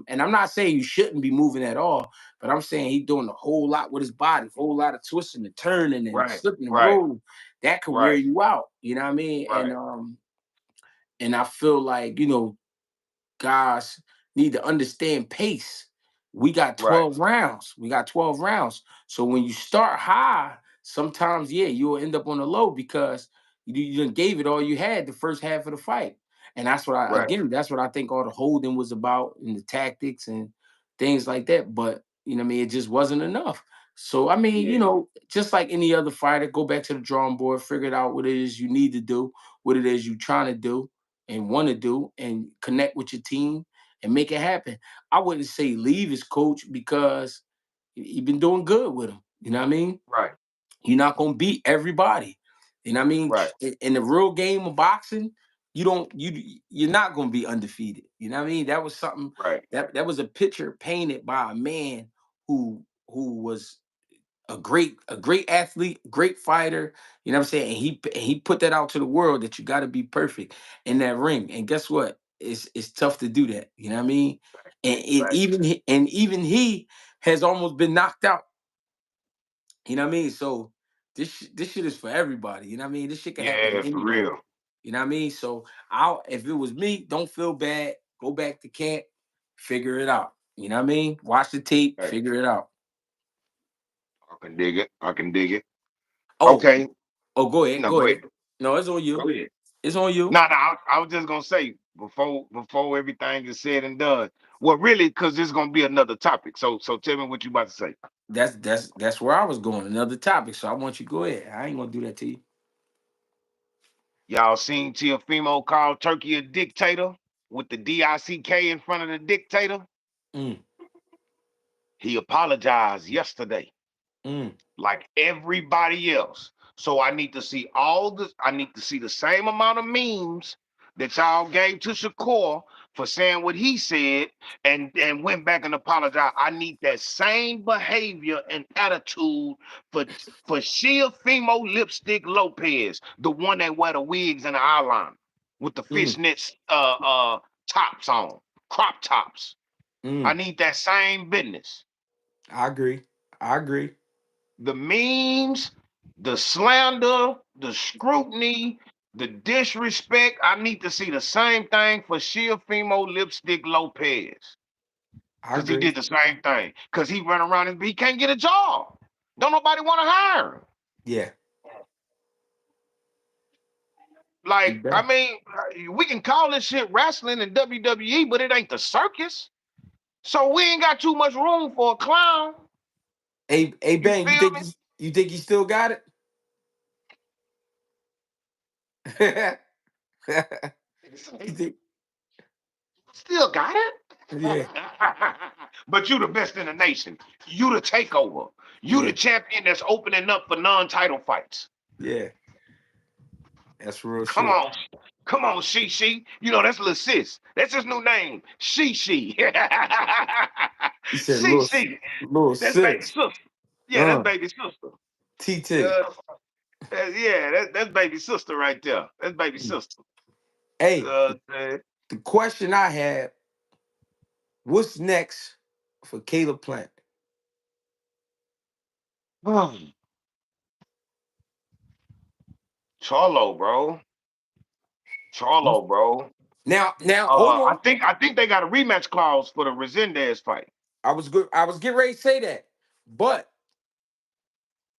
And I'm not saying you shouldn't be moving at all, but I'm saying he's doing a whole lot with his body, a whole lot of twisting and turning and right, slipping and right, rolling that could wear right, you out. You know what I mean? right, And I feel like, guys need to understand pace. We got right, 12 rounds. We got 12 rounds. So when you start high, sometimes, yeah, you'll end up on the low because you done gave it all you had the first half of the fight. And right. that's what I think all the holding was about and the tactics and things like that. But, you know what I mean? It just wasn't enough. So, I mean, Yeah, just like any other fighter, go back to the drawing board, figure it out what it is you need to do, what it is you're trying to do and want to do and connect with your team and make it happen. I wouldn't say leave his coach because you've been doing good with him. You know what I mean? right, You're not gonna beat everybody. You know what I mean? right, In the real game of boxing, you're not gonna be undefeated. You know what I mean? That was something right. that was a picture painted by a man who was a great athlete, great fighter. You know what I'm saying? And he put that out to the world that you got to be perfect in that ring. And guess what? It's tough to do that. You know what I mean? Right. And even he has almost been knocked out. You know what I mean? So this shit is for everybody. You know what I mean? This shit can happen Yeah, to for anybody. real. You know what I mean? So I'll if it was me, don't feel bad. Go back to camp, figure it out. You know what I mean? Watch the tape, Right. figure it out. I can dig it. I can dig it. Oh, Okay. oh, go ahead, No, go go ahead. ahead. No, it's on Go you. ahead. It's on you. No, no, I was just gonna say before everything is said and done. Well, really, because this is gonna be another topic. So tell me what you about to say. That's where I was going. Another topic. So I want you to go ahead. I ain't gonna do that to you. Y'all seen Teofimo call Turkey a dictator with the DICK in front of the dictator? Mm, He apologized yesterday, mm, like everybody else. So I need to see all this. I need to see the same amount of memes that y'all gave to Shakur for saying what he said and went back and apologized. I need that same behavior and attitude for for Shia Fimo Lipstick Lopez, the one that wear the wigs and the eyeliner with the mm, fishnets tops on, crop tops. I mm. need that same business. I agree. I agree. The memes, the slander, the scrutiny. The disrespect, I need to see the same thing for Sheafimo Lipstick Lopez. I Because he agree. did the same thing. Because he run around and he can't get a job. Don't nobody want to hire him. Yeah. You Like, I bet. mean, we can call this shit wrestling and WWE, but it ain't the circus. So we ain't got too much room for a clown. Hey, You Ben, feel me? you think he still got it? You think? Still got it. Yeah, But you the best in the nation. You the takeover. You the yeah, champion that's opening up for non-title fights. yeah. That's real Come shit. on. Come on, She. You know, that's Lil Sis. That's his new name. She. He said, She. little That's baby sis. sister. Yeah, that's baby sister. TT. That's baby sister right there. That's baby sister. Hey, Man. the question I had: what's next for Caleb Plant? Charlo, bro. Charlo, bro. Now, hold I on. think they got a rematch clause for the Resendez fight. I was good. I was getting ready to say that, but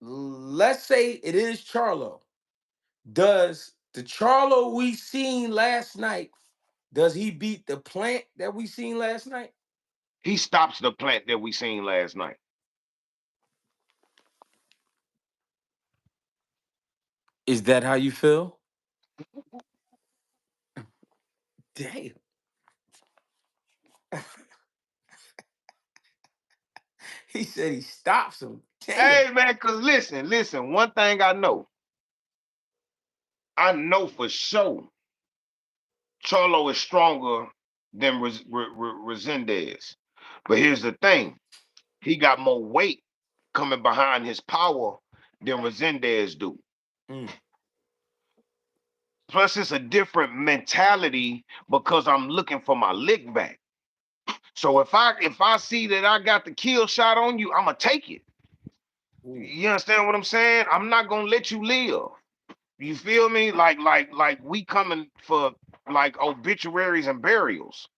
let's say it is Charlo. Does the Charlo we seen last night? Does he beat the Plant that we seen last night? He stops the Plant that we seen last night. Is that how you feel? Damn. He said he stops him. Damn. Hey man, cause listen. One thing I know for sure, Charlo is stronger than Resendez. But here's the thing: he got more weight coming behind his power than Resendez do. Mm. Plus, it's a different mentality because I'm looking for my lick back. So if I see that I got the kill shot on you, I'ma take it. Ooh. You understand what I'm saying? I'm not gonna let you live. You feel me? Like we coming for like obituaries and burials.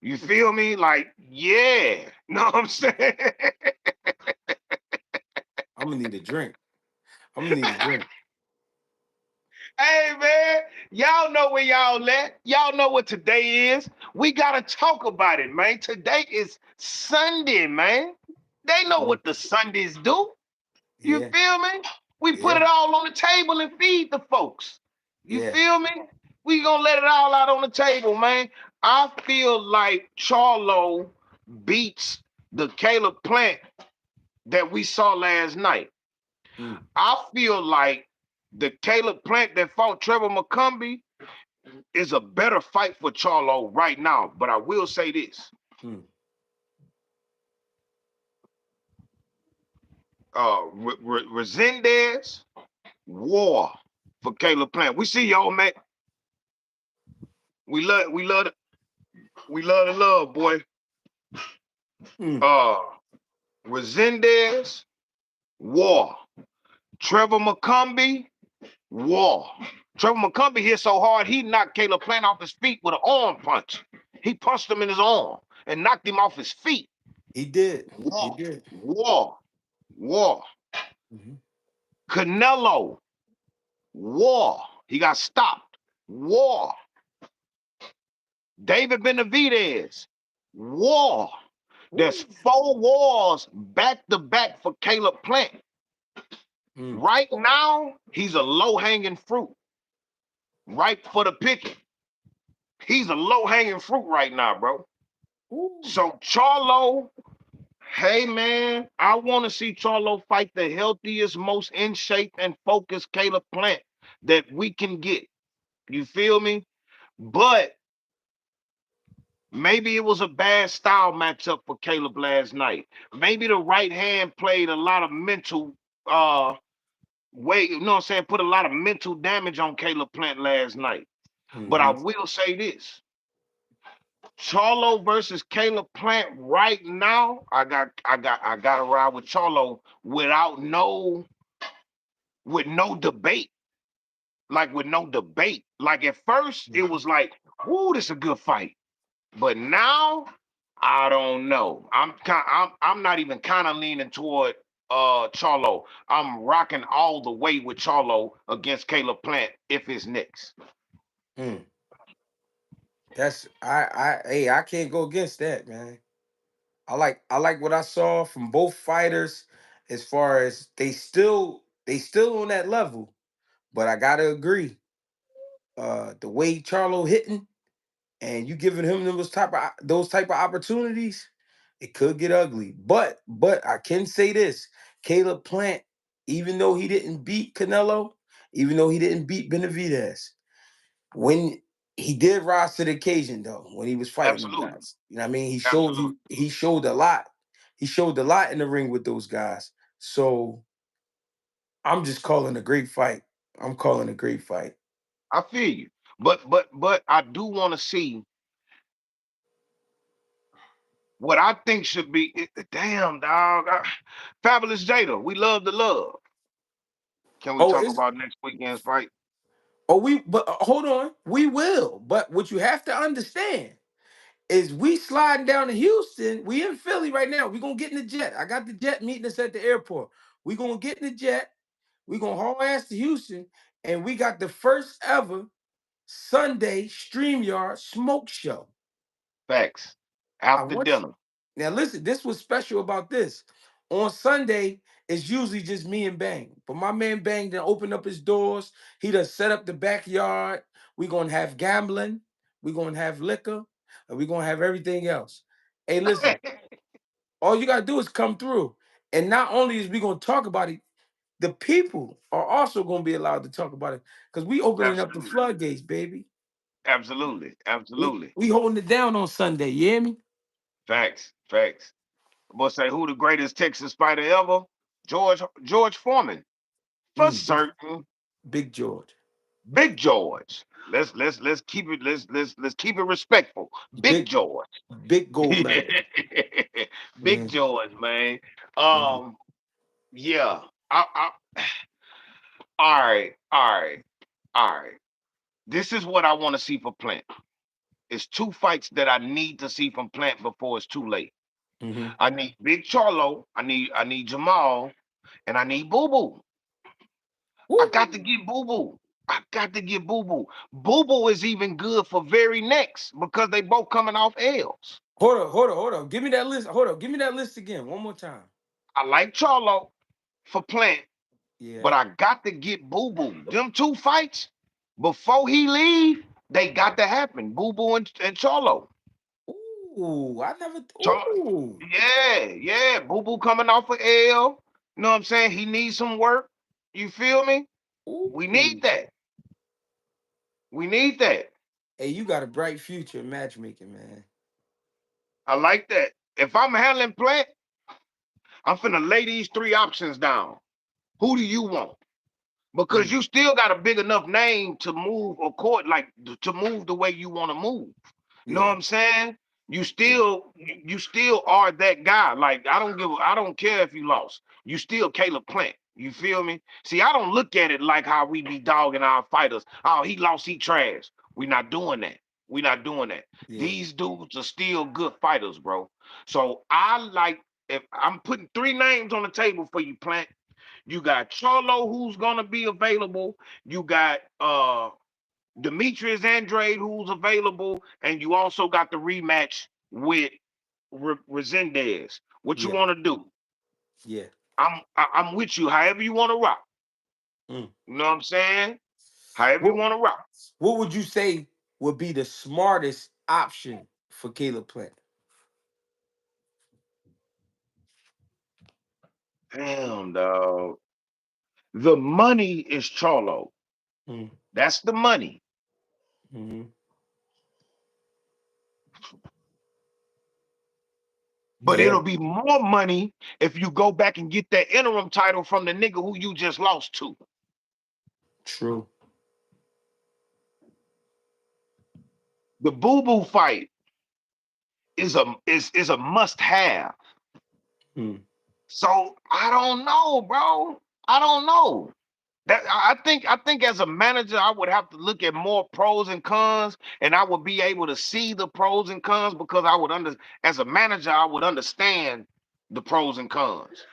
You feel me? Like, yeah. Know what I'm saying? I'm gonna need a drink. I'm gonna need a drink. Hey man, y'all know where y'all at. Y'all know what today is. We gotta talk about it, man. Today is Sunday, man. They know Yeah, what the Sundays do. You yeah, feel me? We put yeah, it all on the table and feed the folks. You yeah. feel me? We gonna let it all out on the table, man. I feel like Charlo beats the Caleb Plant that we saw last night. Mm, I feel like the Caleb Plant that fought Trevor McCumbee is a better fight for Charlo right now. But I will say this. mm. Resendez, war for Caleb Plant. We see y'all, man. We love the love, boy. Mm. Uh Resendez, war. Trevor McCumbee, war. Trevor McCumbee hit so hard he knocked Caleb Plant off his feet with an arm punch. He punched him in his arm and knocked him off his feet. He did. He War, did. war, war. Mhm. Canelo, war. He got stopped. War. David Benavidez, war. There's 4 wars back to back for Caleb Plant. Mm. Right now, he's a low-hanging fruit. Ripe for the picking. He's a low-hanging fruit right now, bro. Ooh. So Charlo, hey man, I want to see Charlo fight the healthiest, most in shape and focused Caleb Plant that we can get. You feel me? But maybe it was a bad style matchup for Caleb last night. Maybe the right hand played a lot of mental weight, you know what I'm saying? Put a lot of mental damage on Caleb Plant last night. But I Mhm. will say this. Charlo versus Caleb Plant right now, I gotta ride with Charlo with no debate. like with no debate. Like at first, it was like, "Ooh, this is a good fight," but now I don't know. I'm not even kind of leaning toward Charlo. I'm rocking all the way with Charlo against Caleb Plant if it's next. Mm. That's hey, I can't go against that, man. I like what I saw from both fighters as far as they still on that level, but I gotta agree. The way Charlo hitting and you giving him those type of opportunities, it could get ugly. But I can say this: Caleb Plant, even though he didn't beat Canelo, even though he didn't beat Benavidez, when he did rise to the occasion though, when he was fighting them Absolutely, guys. You know what I mean? absolutely. He showed a lot. He showed a lot in the ring with those guys. So I'm just calling a great fight. I'm calling a great fight. I feel you, but I do want to see what I think should be. Damn dog, Fabulous Jada. We love the love. Can we Oh, talk is about next weekend's fight? but hold on. We will. But what you have to understand is we sliding down to Houston. We in Philly right now. We gonna get in the jet. I got the jet meeting us at the airport. We gonna get in the jet. We gonna haul ass to Houston, and we got the first ever Sunday StreamYard smoke show. Facts. I After want dinner. Now listen, this was special about this. On Sunday, it's usually just me and Bang. But my man Bang done opened up his doors. He done set up the backyard. we gonna have gambling, we gonna have liquor, and we gonna have everything else. Hey, listen, all you gotta do is come through. And not only is we gonna talk about it, the people are also gonna be allowed to talk about it. Because we opening up the Absolutely. floodgates, baby. Absolutely. We Absolutely. we holding it down on Sunday, you hear me? Facts. Facts. I'm gonna say who the greatest Texas fighter ever? George Foreman. For Mm, big, certain. big George. Big George. Let's keep it let's keep it respectful. Big Big George. Big gold medal. Big Yeah. George, man. Mhm. Yeah. All right, all right, all right. This is what I want to see for Plant. It's two fights that I need to see from Plant before it's too late. Mhm. I need Big Charlo, I need Jermall, and I need Boo Boo. I got to Woo. get Boo Boo. I got to get Boo Boo. Boo Boo is even good for very next because they both coming off L's. Hold on. Give me that list. Hold on. Give me that list again. One more time. I like Charlo for Plant, but Yeah. I got to get Boo Boo. Them two fights before he leave, they got to happen. Boo Boo and Charlo. Ooh, I never. Char- Ooh. yeah. Boo Boo coming off of L. You know what I'm saying? He needs some work. You feel me? We need Ooh. that. We need that. Hey, you got a bright future in matchmaking, man. I like that. If I'm handling Plant, I'm finna lay these three options down. Who do you want? Because Mm. you still got a big enough name to move or court like to move the way you want to move. You know what Yeah. I'm saying? Yeah. You still are that guy. Like I don't care if you lost. You still Caleb Plant. You feel me? See, I don't look at it like how we be dogging our fighters. Oh, he lost, he trash. We not doing that. We not doing that. Yeah. These dudes are still good fighters, bro. So I like if I'm putting three names on the table for you, Plant. You got Charlo, who's gonna be available. You got Demetrius Andrade, who's available, and you also got the rematch with Resendez. What you Yeah. want to do? Yeah. I'm with you. However you want to rock. Mm. You know what I'm saying? However you What want to rock. What would you say would be the smartest option for Caleb Plant? Damn, dog. The money is Charlo. Mm. That's the money. Mhm. But Yeah. it'll be more money if you go back and get that interim title from the nigga who you just lost to. True. The Boo Boo fight is a must have. Mm. So I don't know, bro. I don't know. That I think as a manager, I would have to look at more pros and cons, and I would be able to see the pros and cons because I would as a manager, I would understand the pros and cons.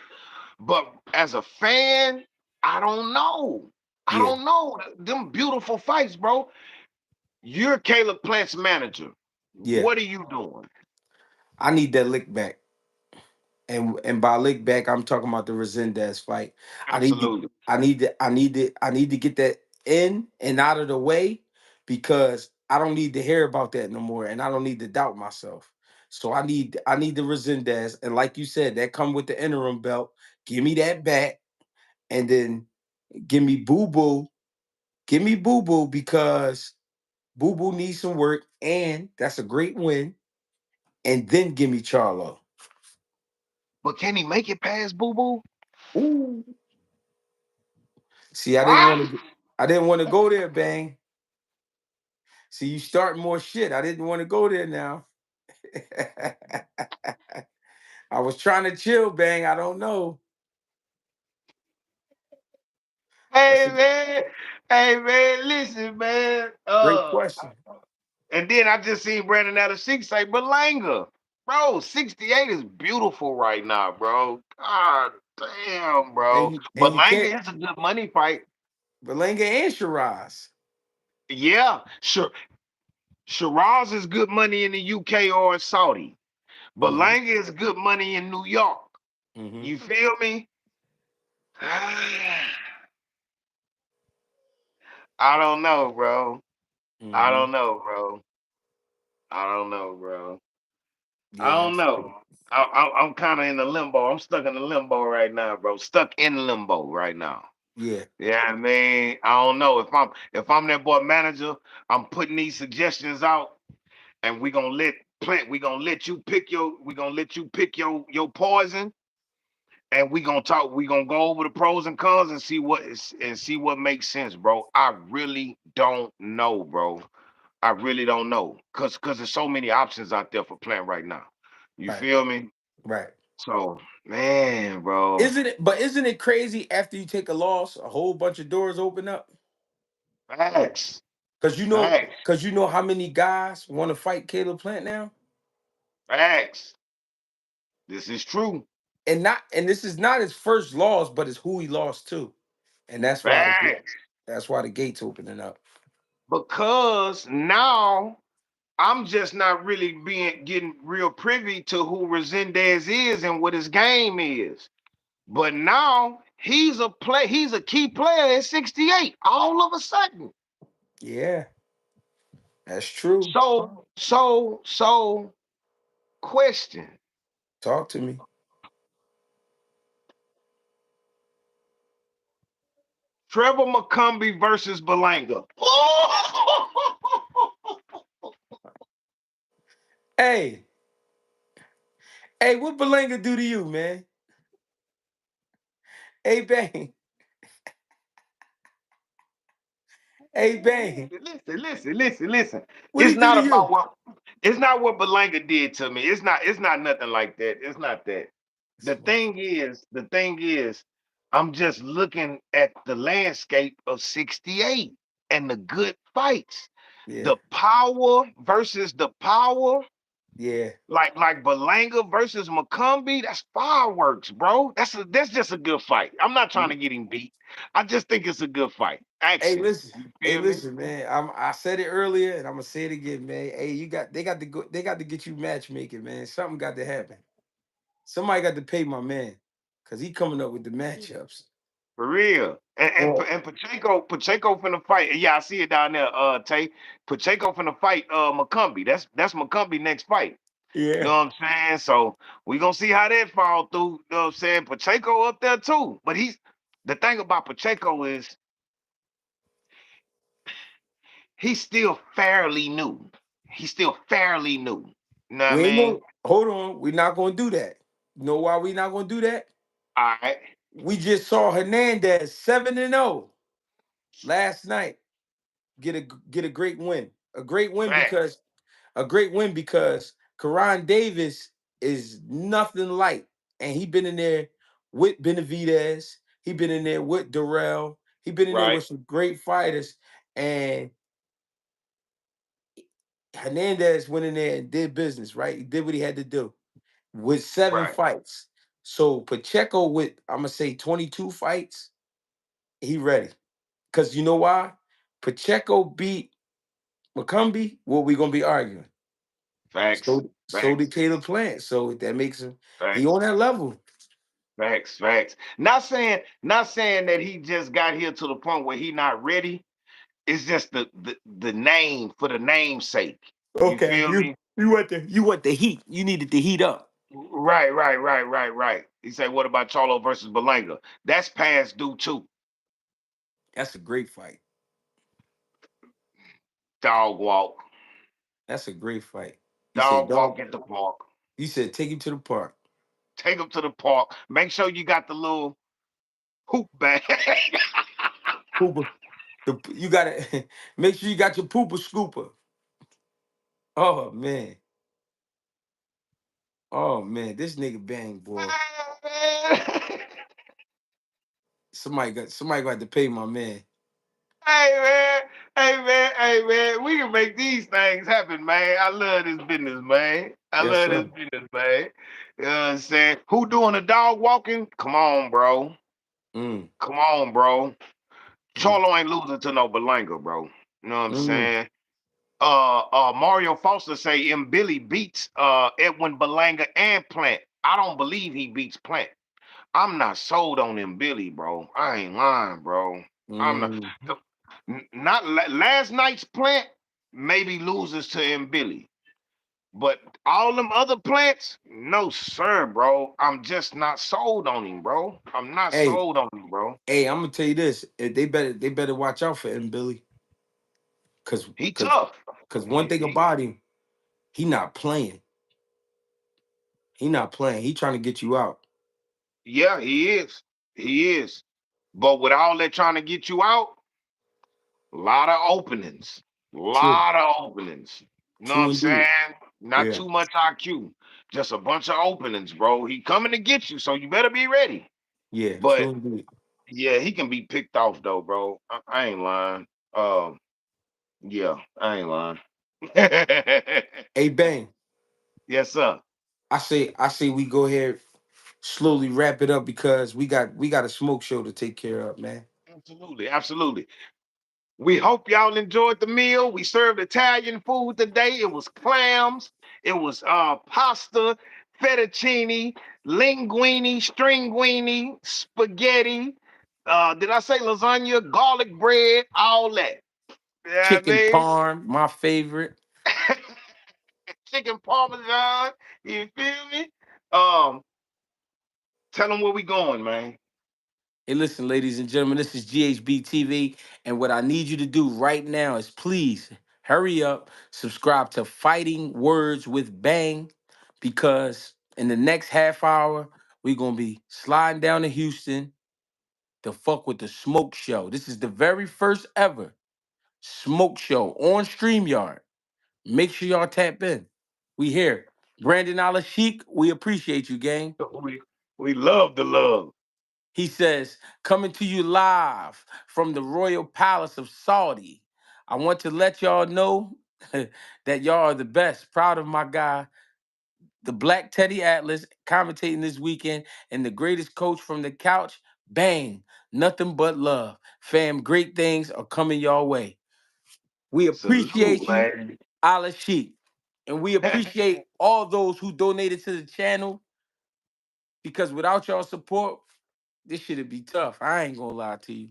But as a fan, I don't know. I Yeah, don't know. Them beautiful fights, bro. You're Caleb Plant's manager. yeah. What are you doing? I need that lick back. And by lick back, I'm talking about the Resendez fight. I need to Absolutely. I need to get that in and out of the way because I don't need to hear about that no more, and I don't need to doubt myself. So I need the Resendez, and like you said, that come with the interim belt. Give me that back, and then give me Boo Boo. Give me Boo Boo because Boo Boo needs some work, and that's a great win. And then give me Charlo. But can he make it past Boo Boo? Ooh. See, Ah! I didn't want to go there, Bang. See, you start more shit. I didn't want to go there now. I was trying to chill, Bang. I don't know. That's Hey a man, hey man, listen, man. great question. And then I just seen Brandon Adams say Belanga. Bro, 68 is beautiful right now, bro. God damn, bro. And you can't Belanga is a good money fight. Berlanga and Shiraz. Yeah, sure. Shiraz is good money in the UK or in Saudi. Mm-hmm. Belanga is good money in New York. Mm-hmm. You feel me? I don't know, bro. I Mm-hmm. don't know, bro. I don't know, bro. I Yeah, don't know. I'm kind of in the limbo. I'm stuck in the limbo right now, bro. Stuck in limbo right now. yeah, Yeah, I mean, I don't know if I'm that boy manager. I'm putting these suggestions out, and we gonna let you pick your poison, and we gonna talk. We gonna go over the pros and cons and see what makes sense, bro. I really don't know, bro. I really don't know, cause there's so many options out there for playing right now. You right, feel me? right. So, man, bro, Isn't it crazy after you take a loss, a whole bunch of doors open up? facts, Cause facts, you know how many guys want to fight Caleb Plant now? facts. This is true. And this is not his first loss, but it's who he lost to. And Facts. that's why the gates opening up. Because now I'm just not really being getting real privy to who Resendez is and what his game is. But now he's a key player at 68 all of a sudden. Yeah, that's true. So question. Talk to me. Trevor McCumbee versus Belanga. Hey, hey, what Belanga do to you, man? Hey, Bang. Hey, Bang. Listen. What It's he do not to about you? what Belanga did to me. It's not nothing like that. It's not that. The thing is, I'm just looking at the landscape of 68 and the good fights. Yeah, The power versus the power, yeah. like Belanga versus McCumbee, that's fireworks, bro. That's just a good fight. I'm not trying to get him beat. I just think it's a good fight. Action. You Hey, feel me? listen, man. I said it earlier, and I'm gonna say it again, man. Hey, they got to get you matchmaking, man. Something got to happen. Somebody got to pay my man, cause he coming up with the matchups. For real. Oh, And Pacheco finna fight. Yeah, I see it down there, Tay. Pacheco finna fight McCumbee. That's McCumbee next fight. You know yeah. what I'm saying? So we gonna see how that fall through. You know what I'm saying? Pacheco up there too. But the thing about Pacheco is he's still fairly new. He's still fairly new. You know what I We ain't mean? gonna hold on. We're not gonna do that. You know why we not gonna do that? All right. We just saw Hernandez 7-0 last night get a great win. Facts. A great win because Karan Davis is nothing light. And he been in there with Benavidez. He been in there with Durrell. He been in there Right. with some great fighters, and Hernandez went in there and did business. Right, he did what he had to do with 7 Right. fights. So Pacheco with I'm gonna say 22 fights, he ready. Cause you know why? Pacheco beat McCumbee. What we gonna be arguing? Facts. So did Facts. Caleb Plant. So that makes him he Facts. on that level. Facts. Facts. Not saying that he just got here to the point where he not ready. It's just the name for the name's sake. You Okay, feel me? you want the heat. You needed to heat up. Right, right, right, right, right. He said, what about Charlo versus Belanga? That's past due too. That's a great fight. Dog walk. That's a great fight. He said, Dog dog. walk at the park. He said, take him to the park. Take him to the park. Make sure you got the little hoop bag. Pooper. You gotta make sure you got your pooper scooper. Oh man. Oh man. This nigga bang, boy. Somebody got to pay my man. Hey man, hey man, hey man, we can make these things happen, man. I love this business, man. I Yes, love this sir. business, man. You know what I'm saying? Who doing the dog walking? Come on, bro. Mm, Come on, bro. mm, Charlo ain't losing to no Belanga, bro. You know what I'm mm, saying? Mario Foster say M. Billy beats Edwin Belanga and Plant. I don't believe he beats Plant. I'm not sold on him, Billy, bro. I ain't lying, bro. I'm not. mm. Not last night's Plant maybe loses to him, Billy, but all them other plants, no sir, bro. I'm just not sold on him, bro. I'm not Hey, sold on him, bro. hey, I'm gonna tell you this. They better watch out for him, Billy. Cause He cause tough. cause one thing about him, he not playing. He not playing. He trying to get you out. Yeah, he is. He is. But with all that trying to get you out, a lot of openings. True. Lot of openings. You know what True I'm indeed. saying? Not Yeah. too much IQ. Just a bunch of openings, bro. He coming to get you, so you better be ready. Yeah. True But indeed. yeah, he can be picked off though, bro. I ain't lying. Yeah, I ain't lying. Hey, Bang. Yes, sir. I say we go ahead slowly wrap it up because we got a smoke show to take care of, man. Absolutely, absolutely. We hope y'all enjoyed the meal. We served Italian food today. It was clams, it was pasta, fettuccine, linguine, stringuine, spaghetti. Did I say lasagna, garlic bread, all that? Yeah, Chicken I parm, my favorite. mean, chicken parmesan. You feel me? Um, Tell them where we going, man. Hey, listen, ladies and gentlemen, this is GHB TV, and what I need you to do right now is please hurry up, subscribe to Fighting Words with Bang, because in the next half hour, we're gonna be sliding down to Houston to fuck with the smoke show. This is the very first ever smoke show on StreamYard. Make sure y'all tap in. We here. Brandon Alashik, we appreciate you, gang. We we love the love. He says, coming to you live from the Royal Palace of Saudi. I want to let y'all know that y'all are the best. Proud of my guy, the Black Teddy Atlas, commentating this weekend, and the greatest coach from the couch. Bang. Nothing but love. Fam, great things are coming your way. We Salute, appreciate you, man. Ala Sheik. And we appreciate all those who donated to the channel, because without y'all support, this shit'd be tough. I ain't gonna lie to you.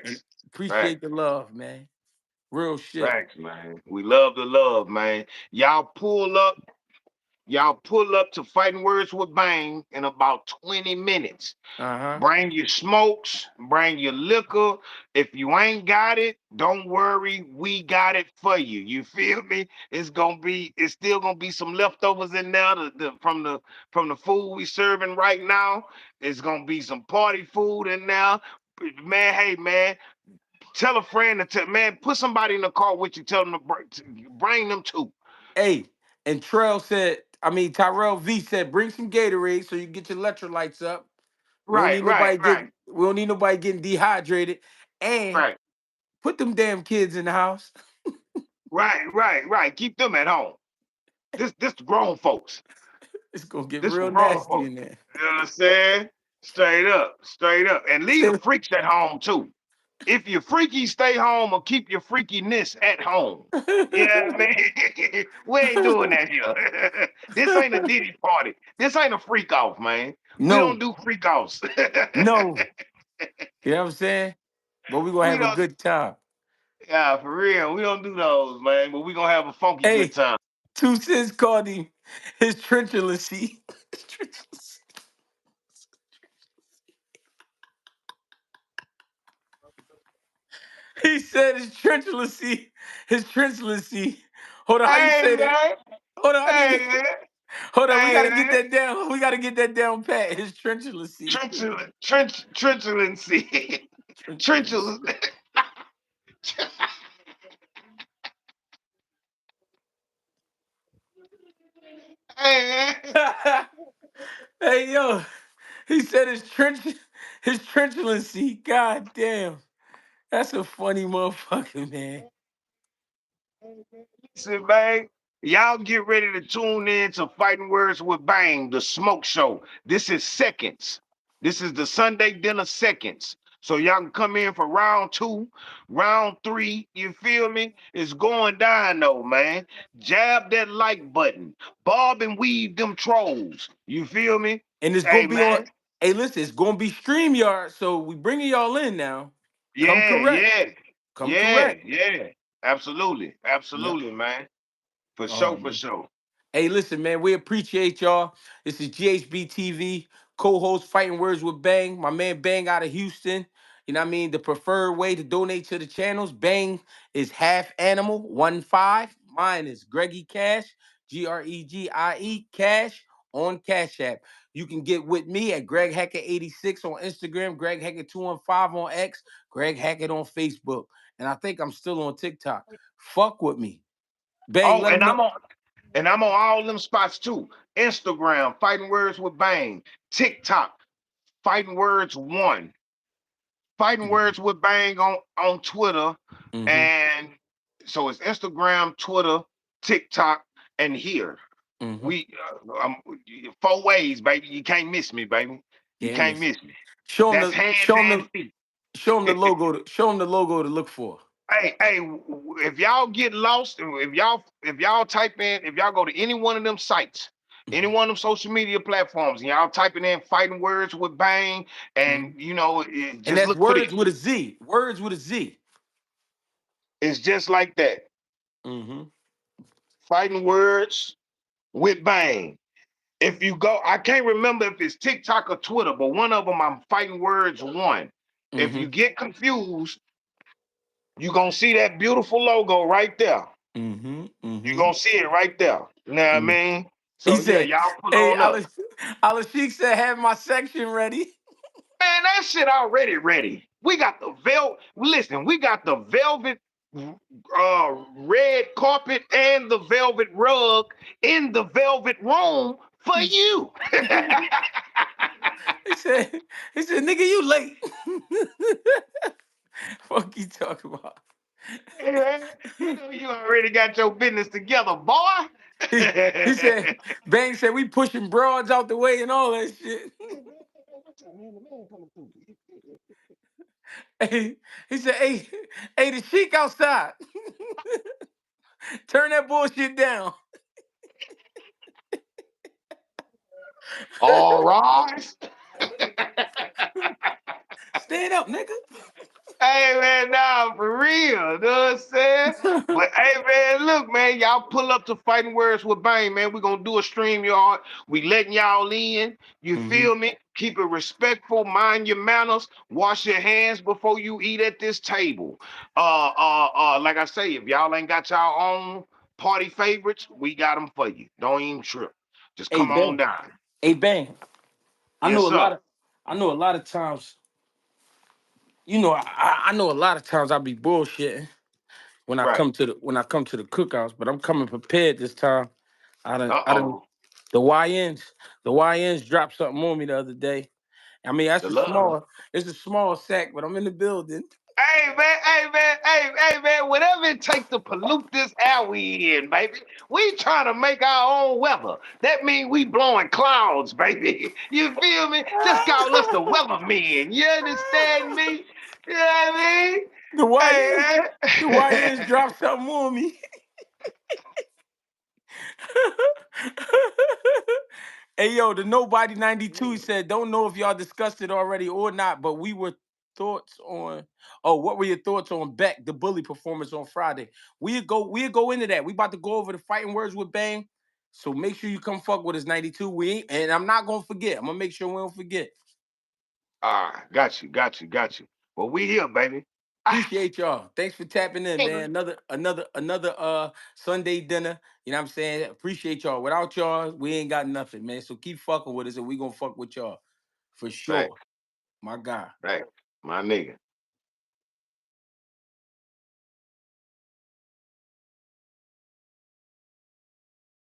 And Facts. appreciate Facts. the love, man. Real shit. Facts, man. We love the love, man. Y'all pull up. Y'all pull up to Fighting Words with Bang in about 20 minutes. Uh-huh. Bring your smokes, bring your liquor. If you ain't got it, don't worry. We got it for you. You feel me? It's still gonna be some leftovers in there from the food we serving right now. It's gonna be some party food in there. Man, hey man, tell a friend man, put somebody in the car with you, tell them to bring them too. Hey, and Tyrell V said, bring some Gatorade so you get your electrolytes up. Right, right, right. We don't need nobody getting dehydrated. and Right. put them damn kids in the house. Right. Keep them at home. This the grown folks. It's gonna get This real for grown nasty folks. in there. You know what I'm saying? Straight up. And leave the Say, freaks at home too. If you're freaky, stay home or keep your freakiness at home. Yeah, man. We ain't doing that here. This ain't a Diddy party. This ain't a freak off, man. We don't no, do freak offs. no. You know what I'm saying? But we're gonna We have a don't, good time. yeah, for real. We don't do those, man. But we gonna have a funky good Hey, time. 2 Cents called him his treacherousy. His treacherousy. He said his treacherousy. His treacherousy. Hold on, how you Hey, say that? man. Hold on, how do you? Hey, man. Hold on, we Hey, gotta get man. that down. We gotta get that down pat. His treacherousy. Trenchulancy. Treacherous. Trenchul. Hey, man. Hey yo, he said his treacherousy. God damn, that's a funny motherfucker, man. Listen, man. Y'all get ready to tune in to Fighting Words with Bang, the smoke show. This is seconds. This is the Sunday dinner seconds. So y'all can come in for round two, round three. You feel me? It's going down though, man. Jab that like button. Bob and weave them trolls. You feel me? And it's Hey, gonna be on. man. Hey, listen, it's gonna be StreamYard, so we bringing y'all in now. Come Yeah, correct. yeah, Come correct. yeah. Absolutely, Yep. absolutely, man. For Oh sure, for man. sure. Hey, listen, man, we appreciate y'all. This is GHB TV, co-host Fighting Words with Bang. My man Bang out of Houston. You know what I mean? The preferred way to donate to the channels. Bang is half animal, 1-5. Mine is GregieCash, Gregie Cash on Cash App. You can get with me at Greg Hackett 86 on Instagram, Greg Hackett 215 on X, Greg Hackett on Facebook. And I think I'm still on TikTok. Fuck with me. Bang, Oh, let them know. and I'm on all them spots too. Instagram, Fighting Words with Bang. TikTok, Fighting Words One. Fighting Mhm. Words with Bang on Twitter. Mhm. And so it's Instagram, Twitter, TikTok, and here. Mhm. We 4 ways, baby. You can't miss me, baby. You Can't can't miss. miss me. Show them That's the hands show them and the feet. show them the logo. Show them the logo to look for. Hey, if y'all get lost, if y'all type in, if y'all go to any one of them sites, any Mhm. one of them social media platforms, and y'all typing in "Fighting Words with Bang," and Mhm. And just that's look for words the with a Z. Words with a Z. it's just like that. Mhm. Fighting Words with Bang. If you go, I can't remember if it's TikTok or Twitter, but one of them I'm Fighting Words one. If you Mhm. get confused, you're gonna see that beautiful logo right there. Mhm. You're Mhm. gonna see it right there. You know what I Mhm. mean? He So yeah, said, y'all pull "Hey, on up. Alice Sheik said, have my section ready." Man, that shit already ready. We got the listen, we got the velvet red carpet and the velvet rug in the velvet room for you. he said, he said, "Nigga, you late." Fuck you talking about? Yeah, you know you already got your business together, boy. He said, Bang said we pushing broads out the way and all that shit. Hey, he said, hey, the Sheik outside. Turn that bullshit down. All right. Stand up, nigga. Hey man, nah, for real. You know what I'm saying? But hey man, look, man, y'all pull up to Fighting Words with Bang, man. We're gonna do a stream yard. We letting y'all in. You Hmm. feel me? Keep it respectful, mind your manners, wash your hands before you eat at this table. Like I say, if y'all ain't got y'all own party favorites, we got them for you. Don't even trip. Just Hey, come on Bang. down. Hey, Bang. I Yes, know a sir. lot of I know a lot of times, I know a lot of times I be bullshitting when I Right. come to the cookouts, but I'm coming prepared this time. I done Uh-oh. the YNs dropped something on me the other day. I mean, The love. it's a small sack, but I'm in the building. Hey man, whatever it takes to pollute this air we in, baby. We trying to make our own weather. That means we blowing clouds, baby. You feel me? Just call us the weathermen. You understand me? You know what I mean? The YNs, Hey, the man. YNs dropped something on me. Hey yo, the Nobody 92 he said, don't know if y'all discussed it already or not, but we were thoughts on what were your thoughts on Beck, the bully performance on Friday? We'll go into that. We about to go over the fighting words with Bang. So make sure you come fuck with us 92. We ain't, and I'm not gonna forget. I'm gonna make sure we don't forget. Got you. Well, we here, baby. Ah, Appreciate y'all. Thanks for tapping in, man. Another Sunday dinner. You know what I'm saying? Appreciate y'all. Without y'all, we ain't got nothing, man. So keep fucking with us and we gonna fuck with y'all. For right, sure. My guy. right, my nigga.